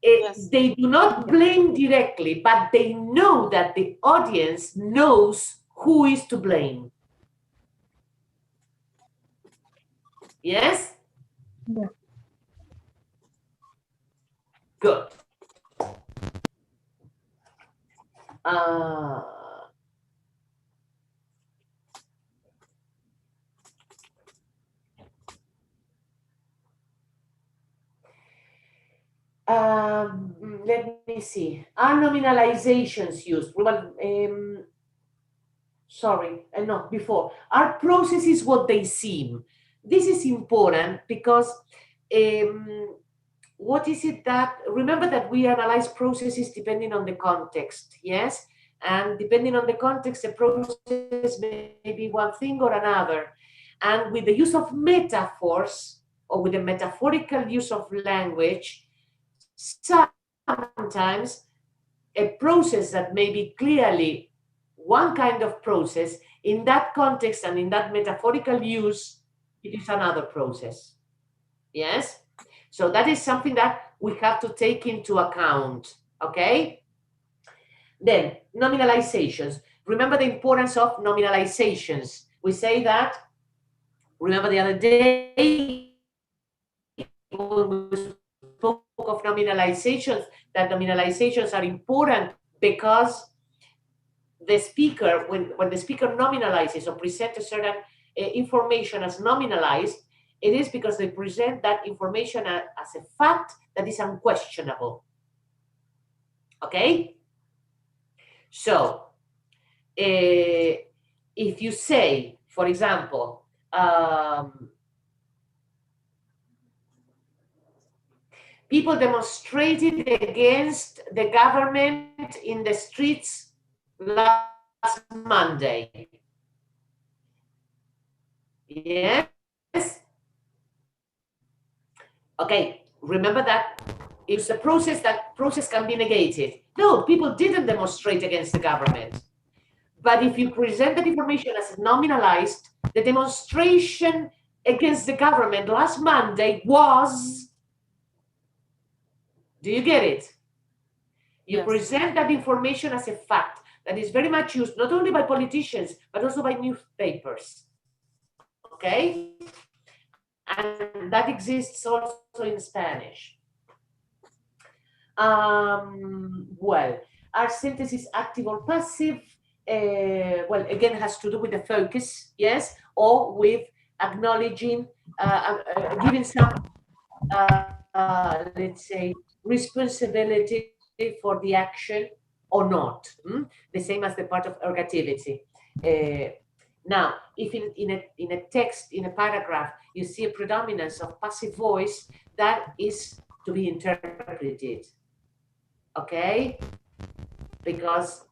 Yes. They do not blame directly, but they know that the audience knows who is to blame. Yes? Yeah. Good. Let me see. Are nominalizations used? Well, sorry, no, before. Are processes what they seem? This is important because what is it that, remember that we analyze processes depending on the context, yes? And depending on the context, the process may be one thing or another. And with the use of metaphors, or with the metaphorical use of language, sometimes a process that may be clearly one kind of process, in that context and in that metaphorical use, it is another process. Yes? So that is something that we have to take into account, okay? Then, nominalizations. Remember the importance of nominalizations. We say that, remember the other day, when we spoke of nominalizations, that nominalizations are important because the speaker, when the speaker nominalizes or presents a certain information as nominalized, it is because they present that information as a fact that is unquestionable. Okay? So, if you say, for example, people demonstrated against the government in the streets last Monday. Yes? Okay, remember that it's a process, that process can be negated. No, people didn't demonstrate against the government. But if you present that information as nominalized, the demonstration against the government last Monday was, do you get it? You Yes. present that information as a fact that is very much used not only by politicians, but also by newspapers. Okay? And that exists also in Spanish. Well, are sentences active or passive? Well, again, has to do with the focus, yes, or with acknowledging, giving some, let's say, responsibility for the action or not. The same as the part of ergativity. Now, if in a text, in a paragraph, you see a predominance of passive voice, that is to be interpreted, okay? Because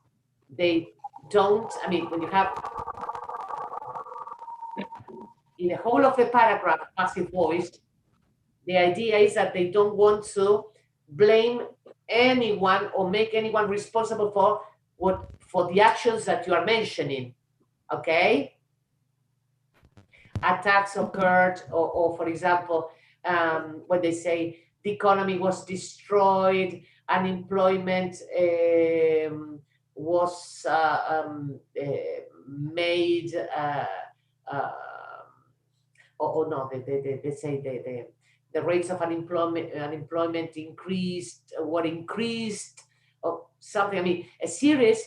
they don't, I mean, when you have in the whole of the paragraph passive voice, the idea is that they don't want to blame anyone or make anyone responsible for the actions that you are mentioning, okay? Attacks occurred, or for example, when they say the economy was destroyed, unemployment was made, or no, they say the rates of unemployment increased, or increased, or something. I mean, a series,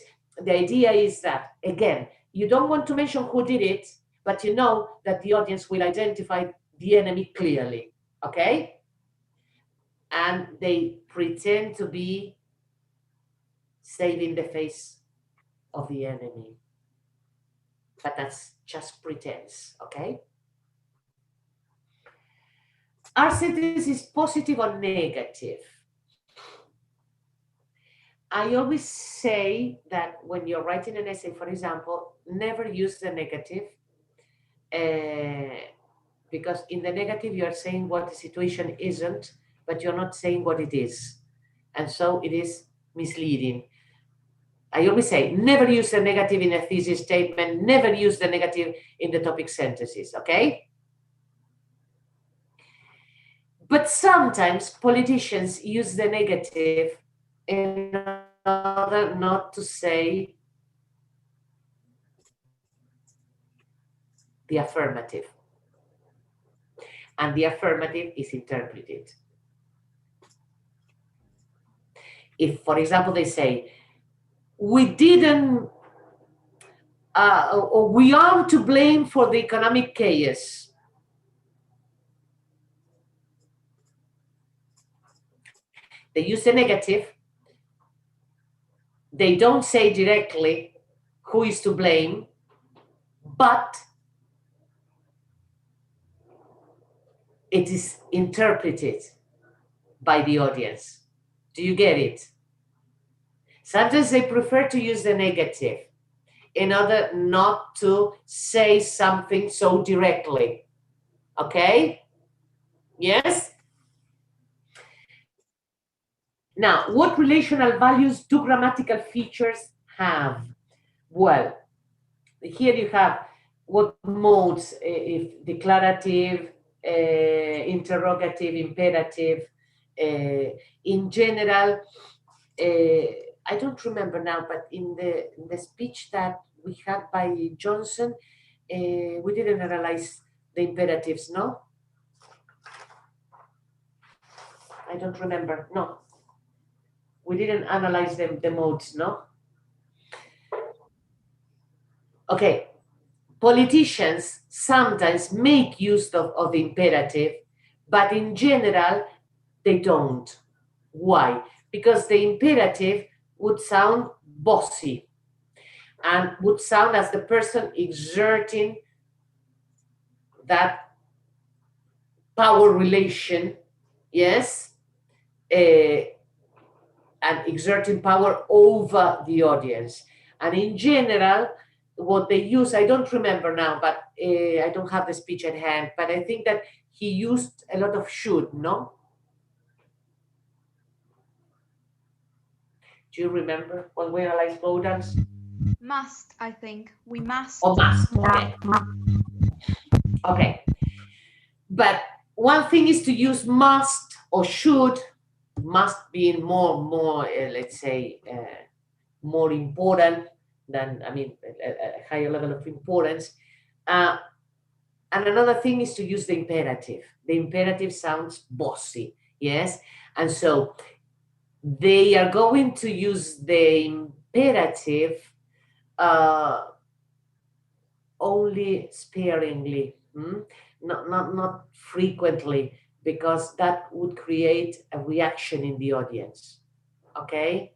the idea is that, again, you don't want to mention who did it, but you know that the audience will identify the enemy clearly, okay? And they pretend to be saving the face of the enemy. But that's just pretense, okay? Are sentences positive or negative? I always say that when you're writing an essay, for example, never use the negative, because in the negative you are saying what the situation isn't, but you're not saying what it is. And so it is misleading. I always say, never use the negative in a thesis statement, never use the negative in the topic sentences, okay? But sometimes politicians use the negative in order not to say the affirmative. And the affirmative is interpreted. If, for example, they say, we didn't, or we are to blame for the economic chaos. They use the negative. They don't say directly who is to blame, but it is interpreted by the audience. Do you get it? Sometimes they prefer to use the negative in order not to say something so directly. Okay? Yes? Now, what relational values do grammatical features have? Well, here you have what modes, if declarative, interrogative, imperative. In general, I don't remember now, but in the speech that we had by Johnson, we didn't analyze the imperatives, no? I don't remember, no. We didn't analyze the modes, no? Okay, politicians sometimes make use of the imperative, but in general, they don't. Why? Because the imperative would sound bossy and would sound as the person exerting that power relation, yes, and exerting power over the audience. And in general, what they use, I don't remember now, but I don't have the speech at hand, but I think that he used a lot of should, no? Do you remember when we analyzed modals? Must, I think. We must. Or must, okay. Okay. But one thing is to use must or should, must being more let's say, more important than, I mean, a higher level of importance. And another thing is to use the imperative. The imperative sounds bossy, yes? And so they are going to use the imperative only sparingly, not frequently, because that would create a reaction in the audience, okay?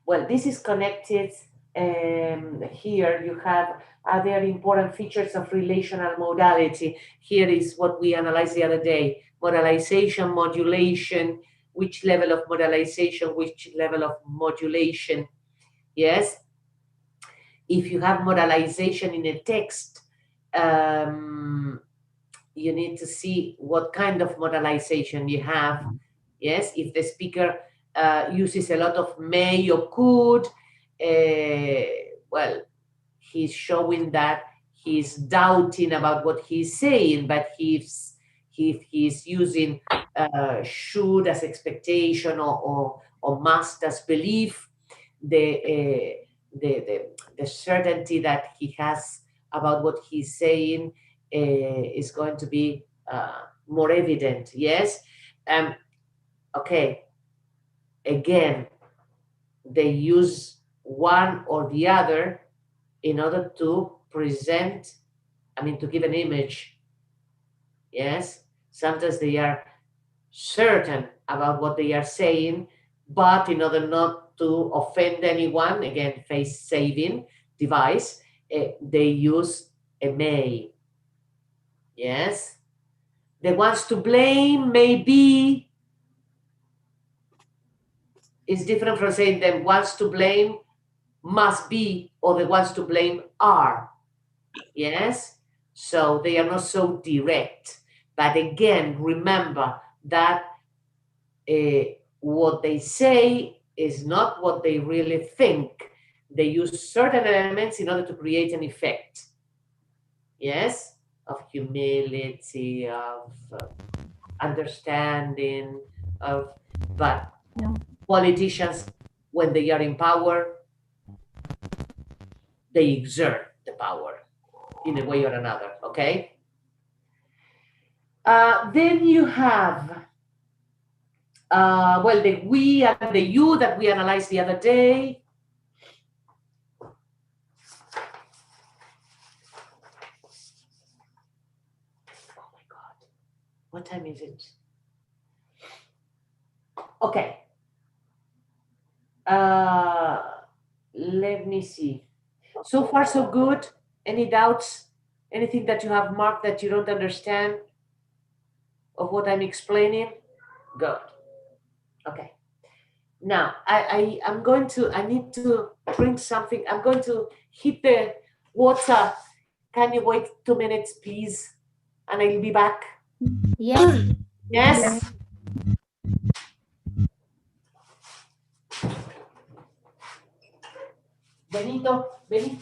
Well, this is connected. Here you have other important features of relational modality. Here is what we analyzed the other day: modalization, modulation, which level of modalization, which level of modulation. Yes. If you have modalization in a text, you need to see what kind of modalization you have. Yes, if the speaker uses a lot of may or could, well, he's showing that he's doubting about what he's saying, but if he's using should as expectation or must as belief, the certainty that he has about what he's saying is going to be more evident. Yes. Okay. Again, they use one or the other in order to present, I mean, to give an image. Yes. Sometimes they are certain about what they are saying, but in order not to offend anyone, again, face saving device, they use a may. Yes. The ones to blame may be is different from saying the ones to blame must be, or the ones to blame are. Yes. So they are not so direct. But again, remember that what they say is not what they really think. They use certain elements in order to create an effect. Yes, of humility, of understanding, of, but politicians, when they are in power, they exert the power in a way or another, okay? Then you have, well, the we and the you that we analyzed the other day. Oh my God, what time is it? Okay. Let me see. So far, so good. Any doubts? Anything that you have marked that you don't understand of what I'm explaining? Good. Okay. Now, I'm going to, I need to drink something. I'm going to hit the water. Can you wait 2 minutes, please? And I'll be back. Yes. Yes? Benito, Benito.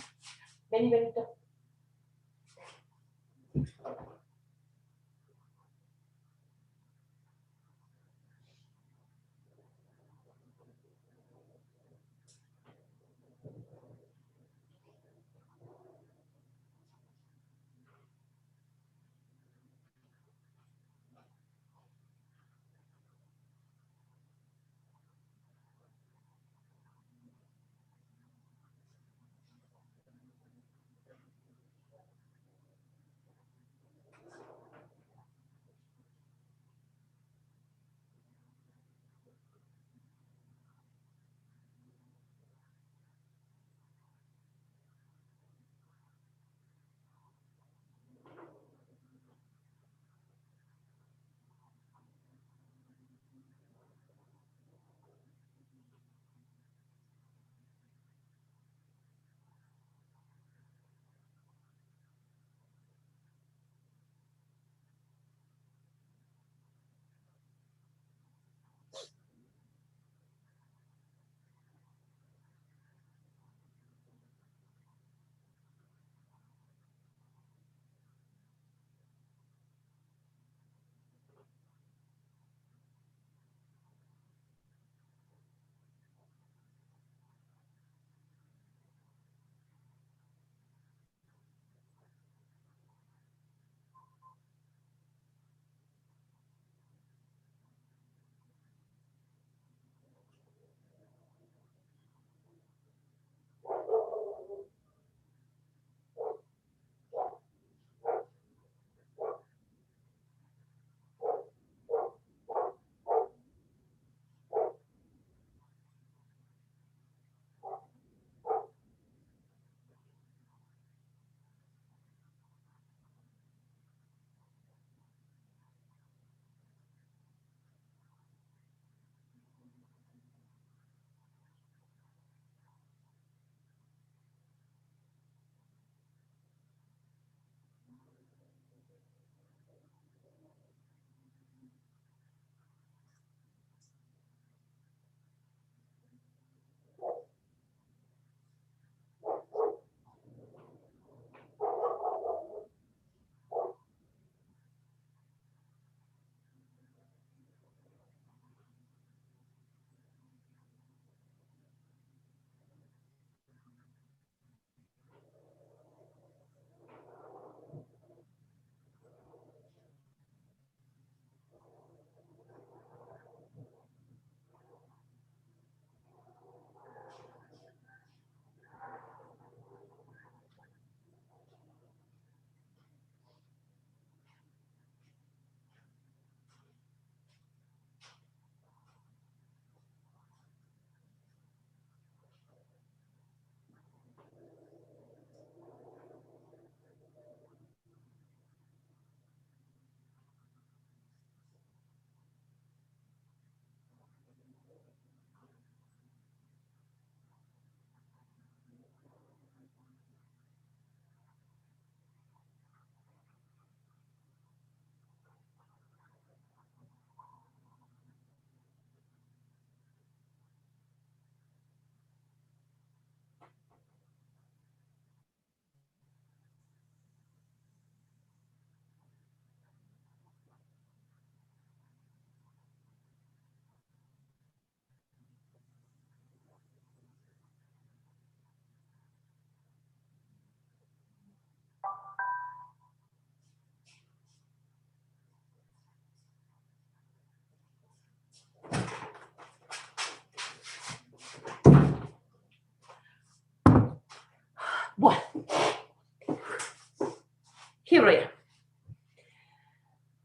Here I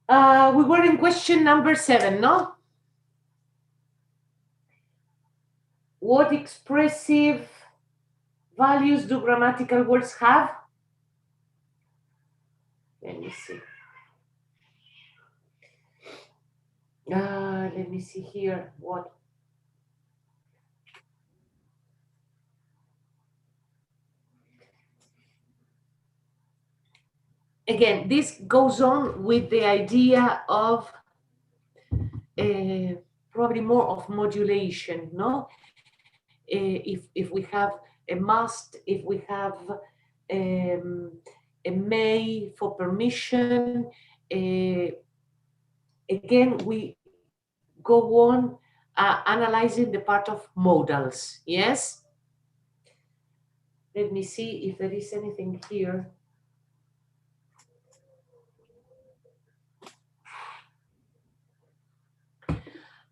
am. We were in question number 7, no? What expressive values do grammatical words have? Let me see. Let me see here. What? Again, this goes on with the idea of probably more of modulation, no? If we have a must, if we have a may for permission, again, we go on analyzing the part of modals, yes? Let me see if there is anything here.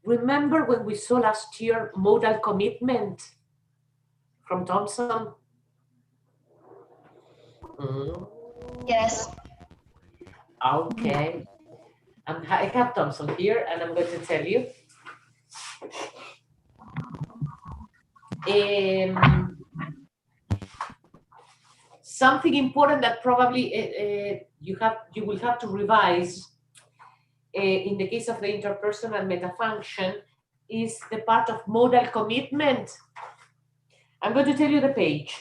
Remember when we saw last year modal commitment from Thompson? Yes. Okay. I have Thompson here, and I'm going to tell you. Something important that probably you will have to revise in the case of the interpersonal metafunction is the part of modal commitment. I'm going to tell you the page.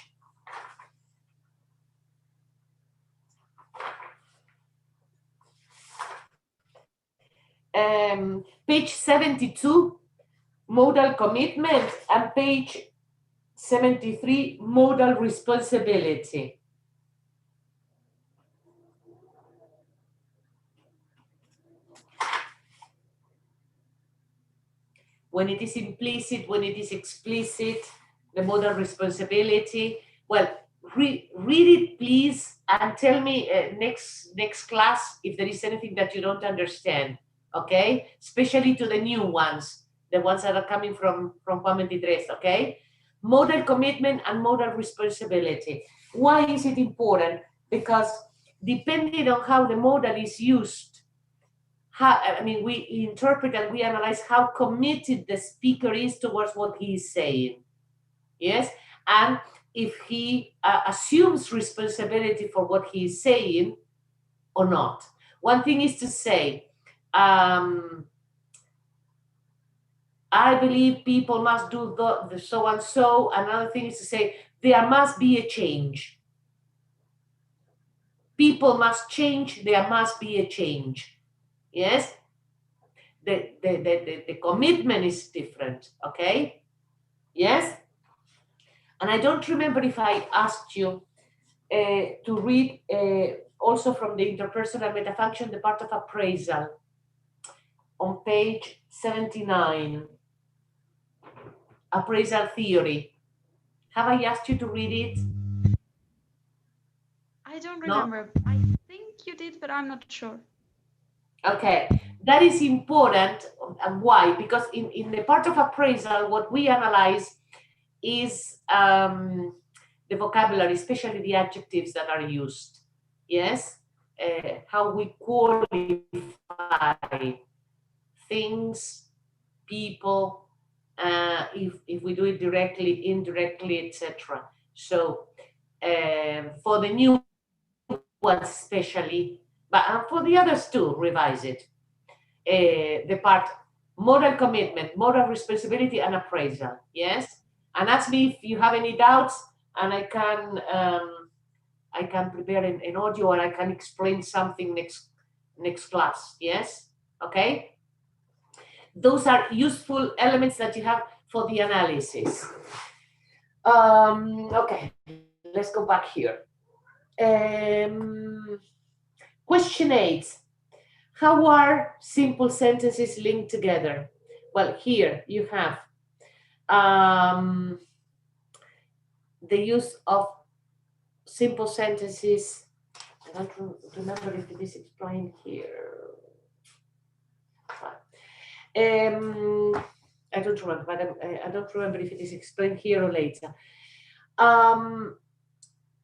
Page 72, modal commitment, and page 73, modal responsibility. When it is implicit, when it is explicit, the modal responsibility. Well, read it, please, and tell me next class if there is anything that you don't understand, okay? Especially to the new ones, the ones that are coming from Juan 23, okay? Modal commitment and modal responsibility. Why is it important? Because depending on how the modal is used, we interpret and we analyze how committed the speaker is towards what he is saying, yes? And if he assumes responsibility for what he is saying or not. One thing is to say, I believe people must do the so and so. Another thing is to say, there must be a change. People must change, there must be a change, yes? The commitment is different, okay? Yes? And I don't remember if I asked you to read also from the interpersonal metafunction, the part of appraisal on page 79, appraisal theory. Have I asked you to read it? I don't remember. No? I think you did, but I'm not sure. Okay, that is important. And why? Because in the part of appraisal, what we analyze is the vocabulary, especially the adjectives that are used. Yes, how we qualify things, people, if we do it directly, indirectly, etc. So for the new ones especially, but for the others too, revise it. The part moral commitment, moral responsibility, and appraisal. Yes, and ask me if you have any doubts, and I can prepare an audio, or I can explain something next class. Yes, okay. Those are useful elements that you have for the analysis. Okay, let's go back here. Question 8. How are simple sentences linked together? Well, here you have the use of simple sentences. I don't remember if it is explained here. I don't remember, but I don't remember if it is explained here or later.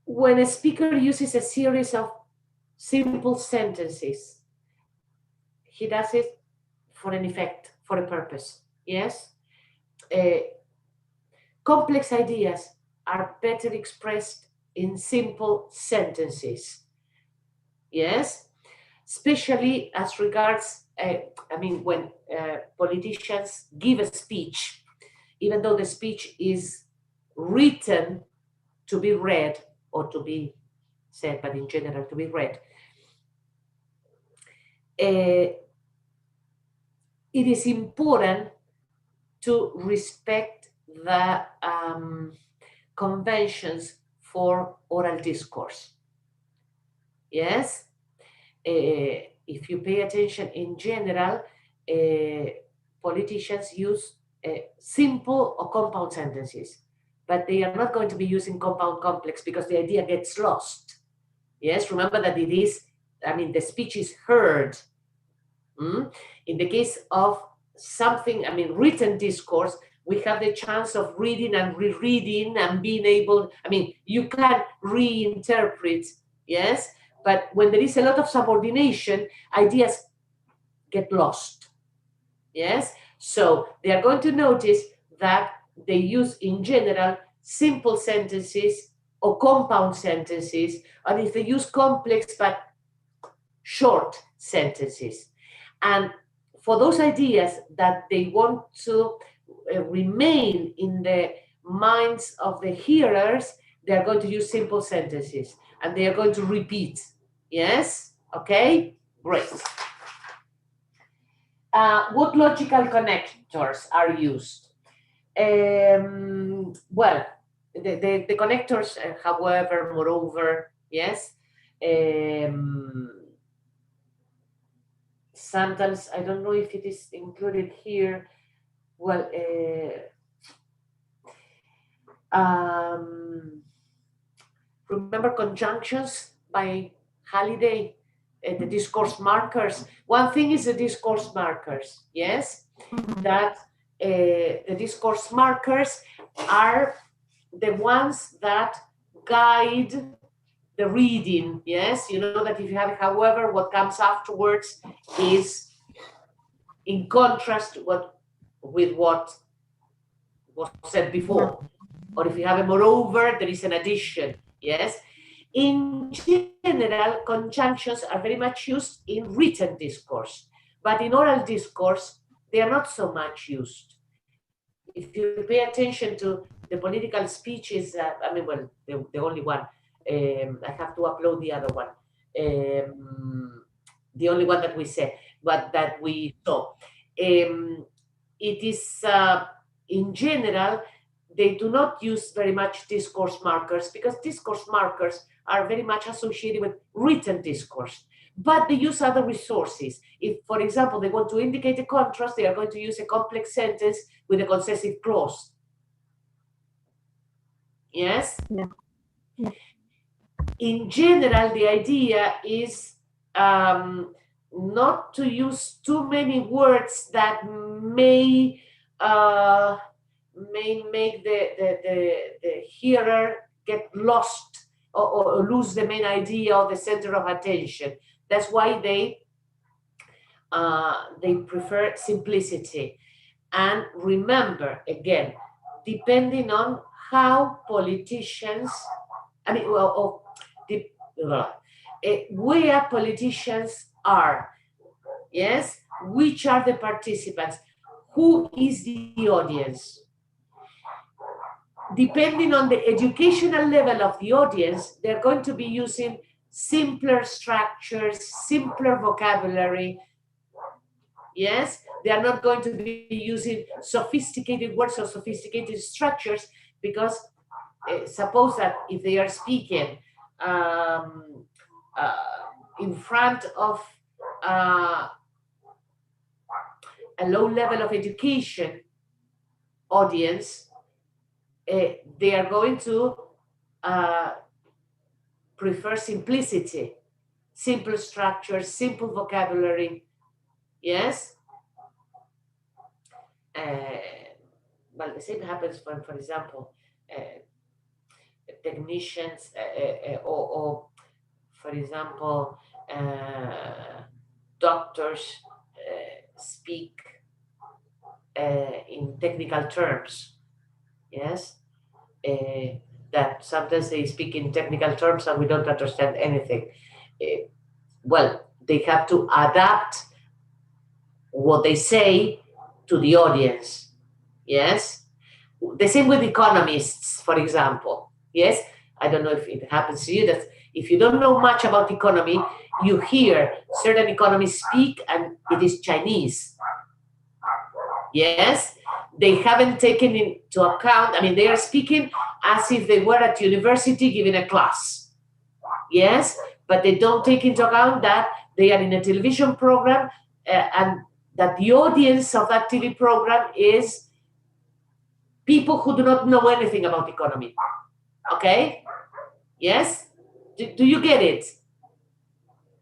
When a speaker uses a series of simple sentences. He does it for an effect, for a purpose. Yes. Complex ideas are better expressed in simple sentences. Yes, especially as regards, when politicians give a speech, even though the speech is written to be read or to be said, but in general to be read, it is important to respect the conventions for oral discourse. Yes, if you pay attention in general, politicians use simple or compound sentences, but they are not going to be using compound complex because the idea gets lost. Yes, remember that it is, the speech is heard. In the case of something, written discourse, we have the chance of reading and rereading and being able, you can reinterpret, yes, but when there is a lot of subordination, ideas get lost. Yes, so they are going to notice that they use in general simple sentences or compound sentences, and if they use complex but short sentences. And for those ideas that they want to remain in the minds of the hearers, they are going to use simple sentences and they are going to repeat. Yes? Okay? Great. What logical connectors are used? Well, the connectors, however, moreover, yes, sometimes, I don't know if it is included here, well, remember conjunctions by Halliday, the discourse markers. One thing is the discourse markers, yes, that the discourse markers are the ones that guide the reading, yes. You know that if you have, however, what comes afterwards is in contrast with what was said before. Or if you have a moreover, there is an addition, yes. In general, conjunctions are very much used in written discourse, but in oral discourse, they are not so much used. If you pay attention to the political speeches, the only one, I have to upload the other one, the only one that we said, but that we saw. It is, in general, they do not use very much discourse markers because discourse markers are very much associated with written discourse, but they use other resources. If, for example, they want to indicate a contrast, they are going to use a complex sentence with a concessive clause. Yes? Yeah. Yeah. In general, the idea is not to use too many words that may make the hearer get lost or lose the main idea or the center of attention. That's why they prefer simplicity. And remember, again, depending on how politicians, where politicians are, yes, which are the participants, who is the audience. Depending on the educational level of the audience, they're going to be using simpler structures, simpler vocabulary. Yes, they are not going to be using sophisticated words or sophisticated structures because suppose that if they are speaking in front of a low level of education audience, they are going to prefer simplicity, simple structures, simple vocabulary. Yes? Well, the same happens for example, technicians or for example, doctors speak in technical terms, yes, that sometimes they speak in technical terms and we don't understand anything. Well, they have to adapt what they say to the audience, yes. The same with economists, for example, yes. I don't know if it happens to you that if you don't know much about economy, you hear certain economists speak and it is Chinese. Yes, they haven't taken into account, I mean, they are speaking as if they were at university giving a class. Yes, but they don't take into account that they are in a television program and that the audience of that TV program is people who do not know anything about economy. Okay? Yes? Do you get it?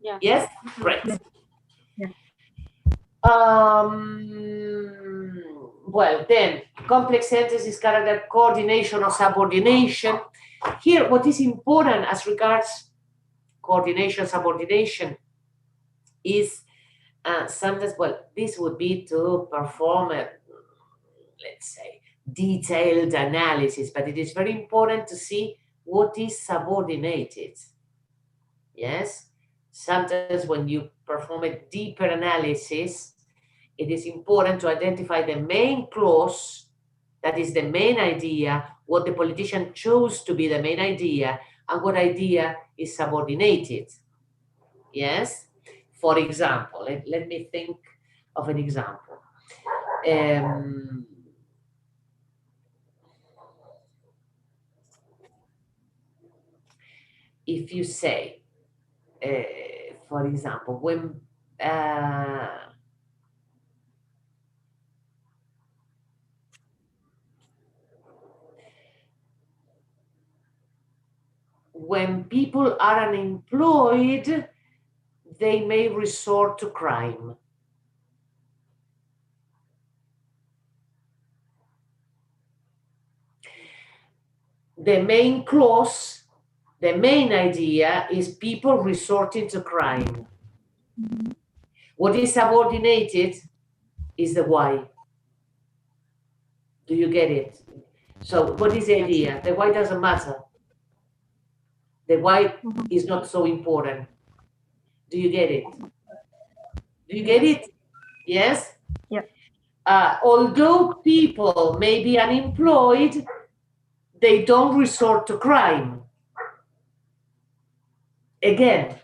Yeah. Yes? Great. Yeah. Well, then, complex sentences, character coordination or subordination. Here, what is important as regards coordination, subordination is sometimes, well, this would be to perform a, let's say, detailed analysis, but it is very important to see what is subordinated. Yes? Sometimes when you perform a deeper analysis, it is important to identify the main clause, that is the main idea, what the politician chose to be the main idea, and what idea is subordinated. Yes? For example, let me think of an example. If you say, for example, when people are unemployed, they may resort to crime. The main clause, the main idea is people resorting to crime. What is subordinated is the why. Do you get it? So what is the idea? The why doesn't matter. The why is not so important. Do you get it? Do you get it? Yes? Yeah. Although people may be unemployed, they don't resort to crime. Again,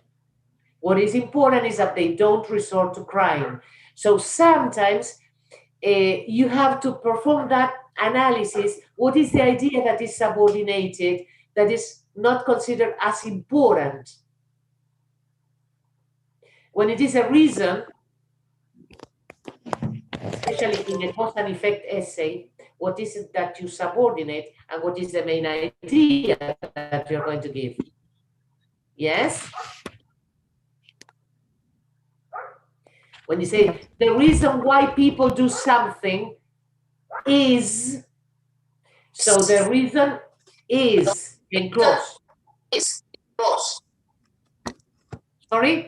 what is important is that they don't resort to crime. So sometimes you have to perform that analysis. What is the idea that is subordinated, that is not considered as important? When it is a reason, especially in a cause and effect essay, what is it that you subordinate and what is the main idea that you're going to give? Yes? When you say the reason why people do something is, so the reason is in clause. Sorry?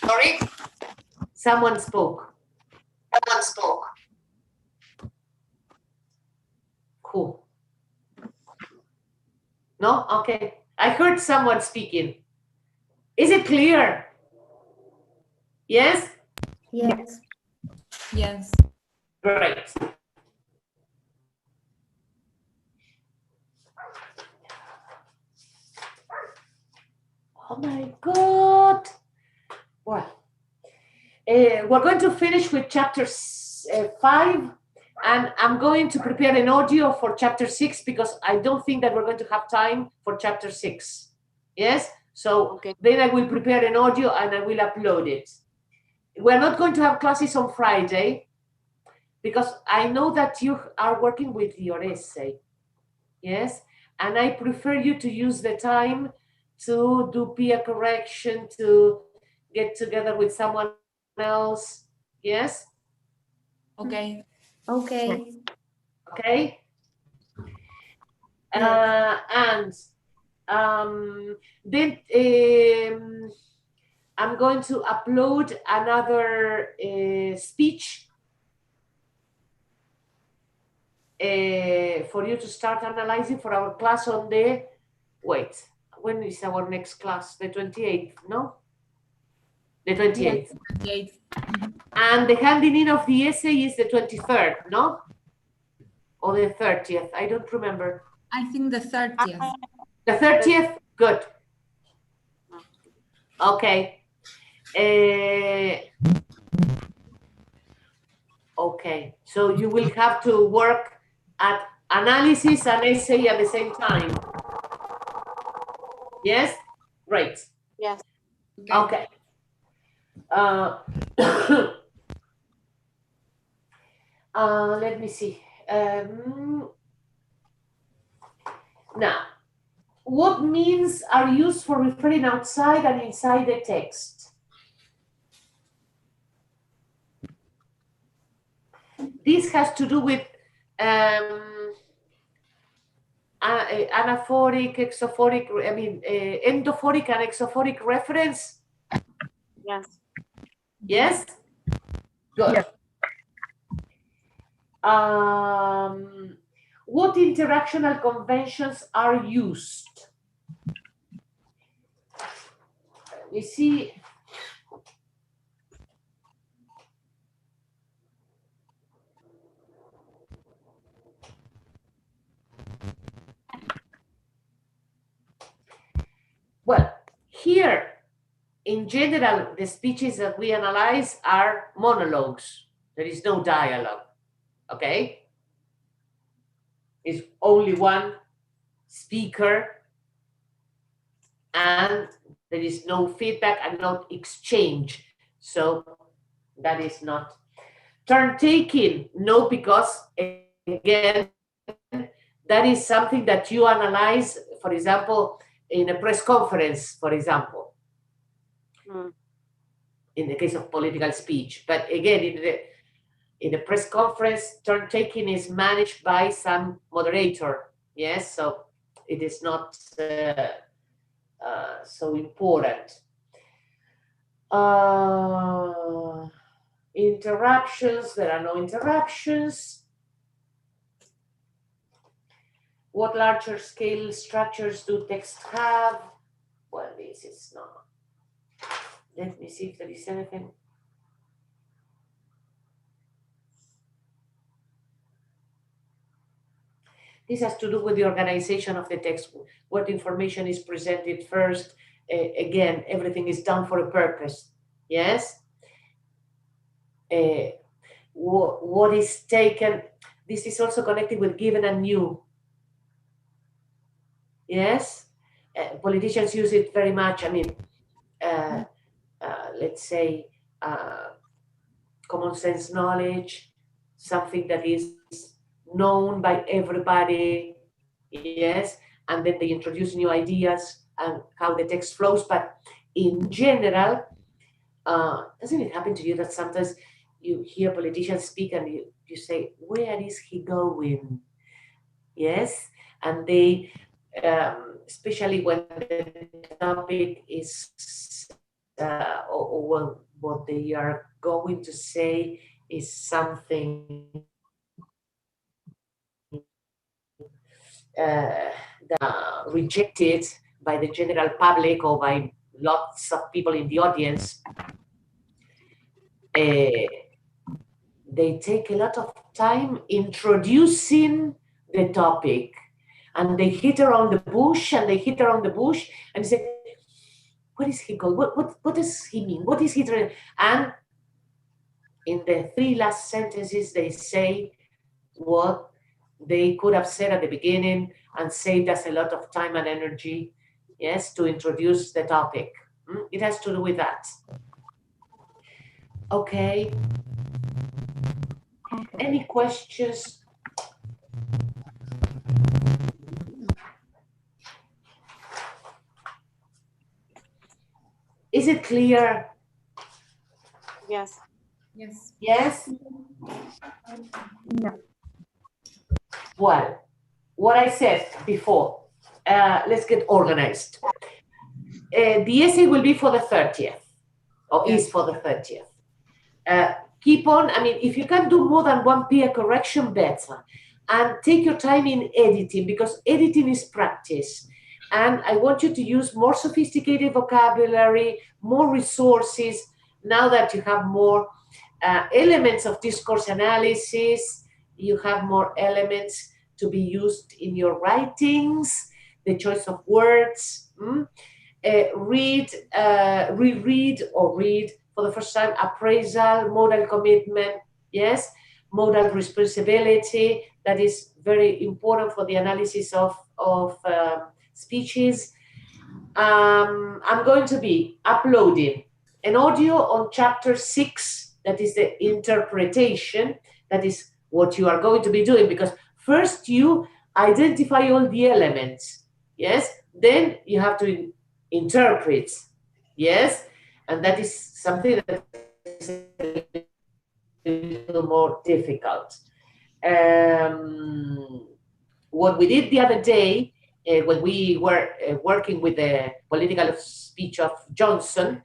Sorry? Someone spoke. Someone spoke. Cool. No? Okay. I heard someone speaking. Is it clear? Yes? Yes. Yes. Great. Oh my God. Well, we're going to finish with chapter 5, and I'm going to prepare an audio for chapter 6 because I don't think that we're going to have time for chapter 6. Yes? So Okay. then I will prepare an audio and I will upload it. We're not going to have classes on Friday because I know that you are working with your essay. Yes? And I prefer you to use the time to do peer correction, to get together with someone else. Yes? Okay. Okay. Okay? Yes. And then I'm going to upload another speech for you to start analyzing for our class on the, wait, when is our next class? The 28th, no? The 28th. Yes. And the handing in of the essay is the 23rd, no? Or the 30th, I don't remember. I think the 30th. The 30th? Good. Okay. Okay, so you will have to work at analysis and essay at the same time. Yes? Great. Yes. Okay. Let me see. Now, what means are used for referring outside and inside the text? This has to do with anaphoric, exophoric, endophoric and exophoric reference. Yes. Yes? Good. Yes. What interactional conventions are used? You see, well, here, in general, the speeches that we analyze are monologues. There is no dialogue, okay? It's only one speaker and there is no feedback and no exchange. So that is not. Turn taking, no, because again, that is something that you analyze, for example, in a press conference, for example, in the case of political speech. But again, in the press conference, turn taking is managed by some moderator. Yes, so it is not so important. Interruptions, there are no interruptions. What larger scale structures do texts have? Well, this is not. Let me see if there is anything. This has to do with the organization of the text, what information is presented first. Again, everything is done for a purpose. Yes? What is taken, this is also connected with given and new. Yes? Politicians use it very much. I mean, let's say, common sense knowledge, something that is known by everybody, yes, and then they introduce new ideas and how the text flows. But in general, doesn't it happen to you that sometimes you hear politicians speak and you say, where is he going? Yes, and they, especially when the topic is, or what they are going to say is something rejected by the general public or by lots of people in the audience, they take a lot of time introducing the topic, and they hit around the bush and they hit around the bush and say, what is he going? What does he mean? What is he trying? And in the 3 last sentences, they say what they could have said at the beginning and saved us a lot of time and energy, yes, to introduce the topic. It has to do with that. Okay. Any questions? Is it clear? Yes. Yes. Yes? Yeah. Well, what I said before, let's get organized. The essay will be for the 30th. or is for the 30th. Keep on, I mean, if you can do more than one peer correction, better. And take your time in editing, because editing is practice. And I want you to use more sophisticated vocabulary, more resources, now that you have more elements of discourse analysis, you have more elements to be used in your writings, the choice of words. Reread or read for the first time appraisal, modal commitment, yes, modal responsibility. That is very important for the analysis of speeches. I'm going to be uploading an audio on chapter 6, that is the interpretation. That is what you are going to be doing, because first you identify all the elements, yes, then you have to interpret, yes, and that is something that is a little more difficult. What we did the other day, when we were working with the political speech of Johnson,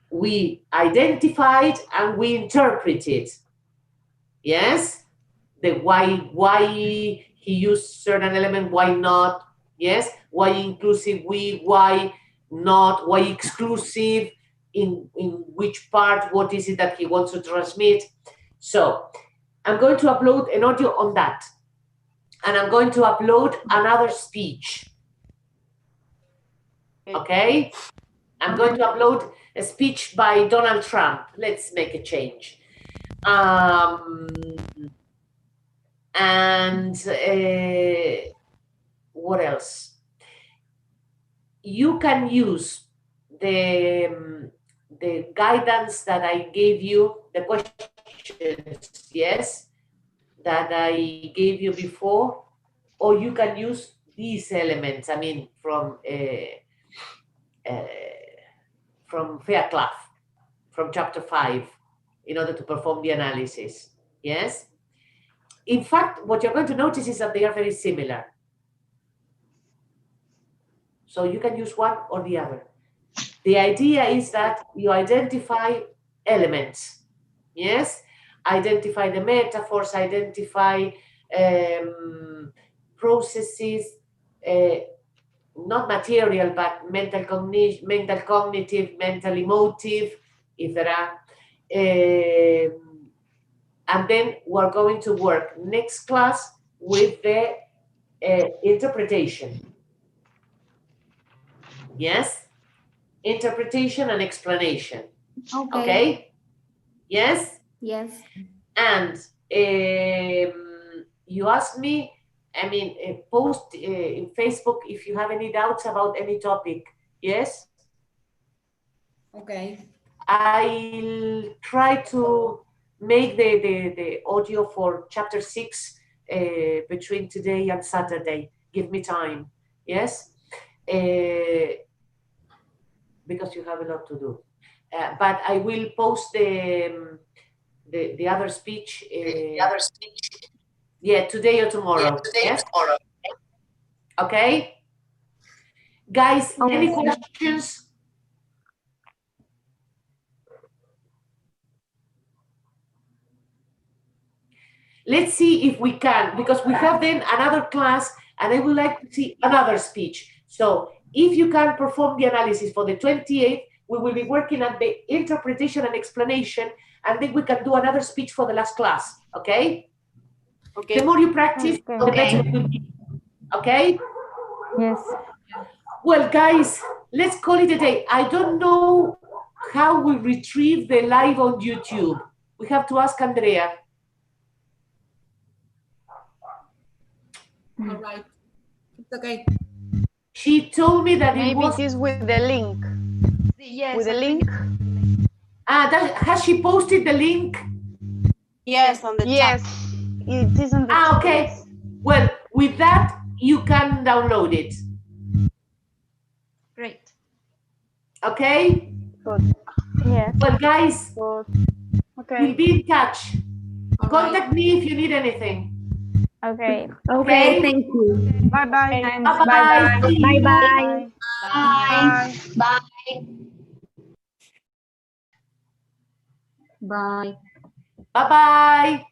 we identified and we interpreted, yes, the why he used certain element, why not, yes, why inclusive we, why not, why exclusive, in which part, what is it that he wants to transmit. So I'm going to upload an audio on that, and I'm going to upload another speech. Okay, I'm going to upload a speech by Donald Trump. Let's make a change. And what else? You can use the guidance that I gave you, the questions, yes, that I gave you before, or you can use these elements, I mean, from Fairclough, from chapter 5, in order to perform the analysis, yes? In fact, what you're going to notice is that they are very similar. So you can use one or the other. The idea is that you identify elements, yes? Identify the metaphors, identify processes, not material, but mental cognitive, mental emotive, if there are. And then we're going to work next class with the interpretation. Yes? Interpretation and explanation. Okay? Yes? Yes. And you asked me, I mean, post in Facebook if you have any doubts about any topic. Yes? Okay. I'll try to make the audio for chapter 6 between today and Saturday. Give me time. Yes? Because you have a lot to do. But I will post the other speech. Yeah, today or tomorrow. Yes? Okay? Guys, any questions? Let's see if we can, because we have then another class, and I would like to see another speech. So if you can perform the analysis for the 28th, we will be working at the interpretation and explanation, and then we can do another speech for the last class, okay? Okay. The more you practice, the better it will be. Okay? Yes. Well, guys, let's call it a day. I don't know how we retrieve the live on YouTube. We have to ask Andrea. All right. It's okay. She told me that Maybe it was... it is with the link. Yes, With the I link? think- has she posted the link? Yes, on the Yes, chat. it is on the chat. Okay. Well, with that, you can download it. Great. Okay? Good. Yes. Well, guys, Good. Okay. we'll be in touch. All Contact me if you need anything. Okay. Okay? Thank you. Bye-bye. Bye-bye. Bye-bye. Bye. Bye. Bye. Bye. Bye-bye.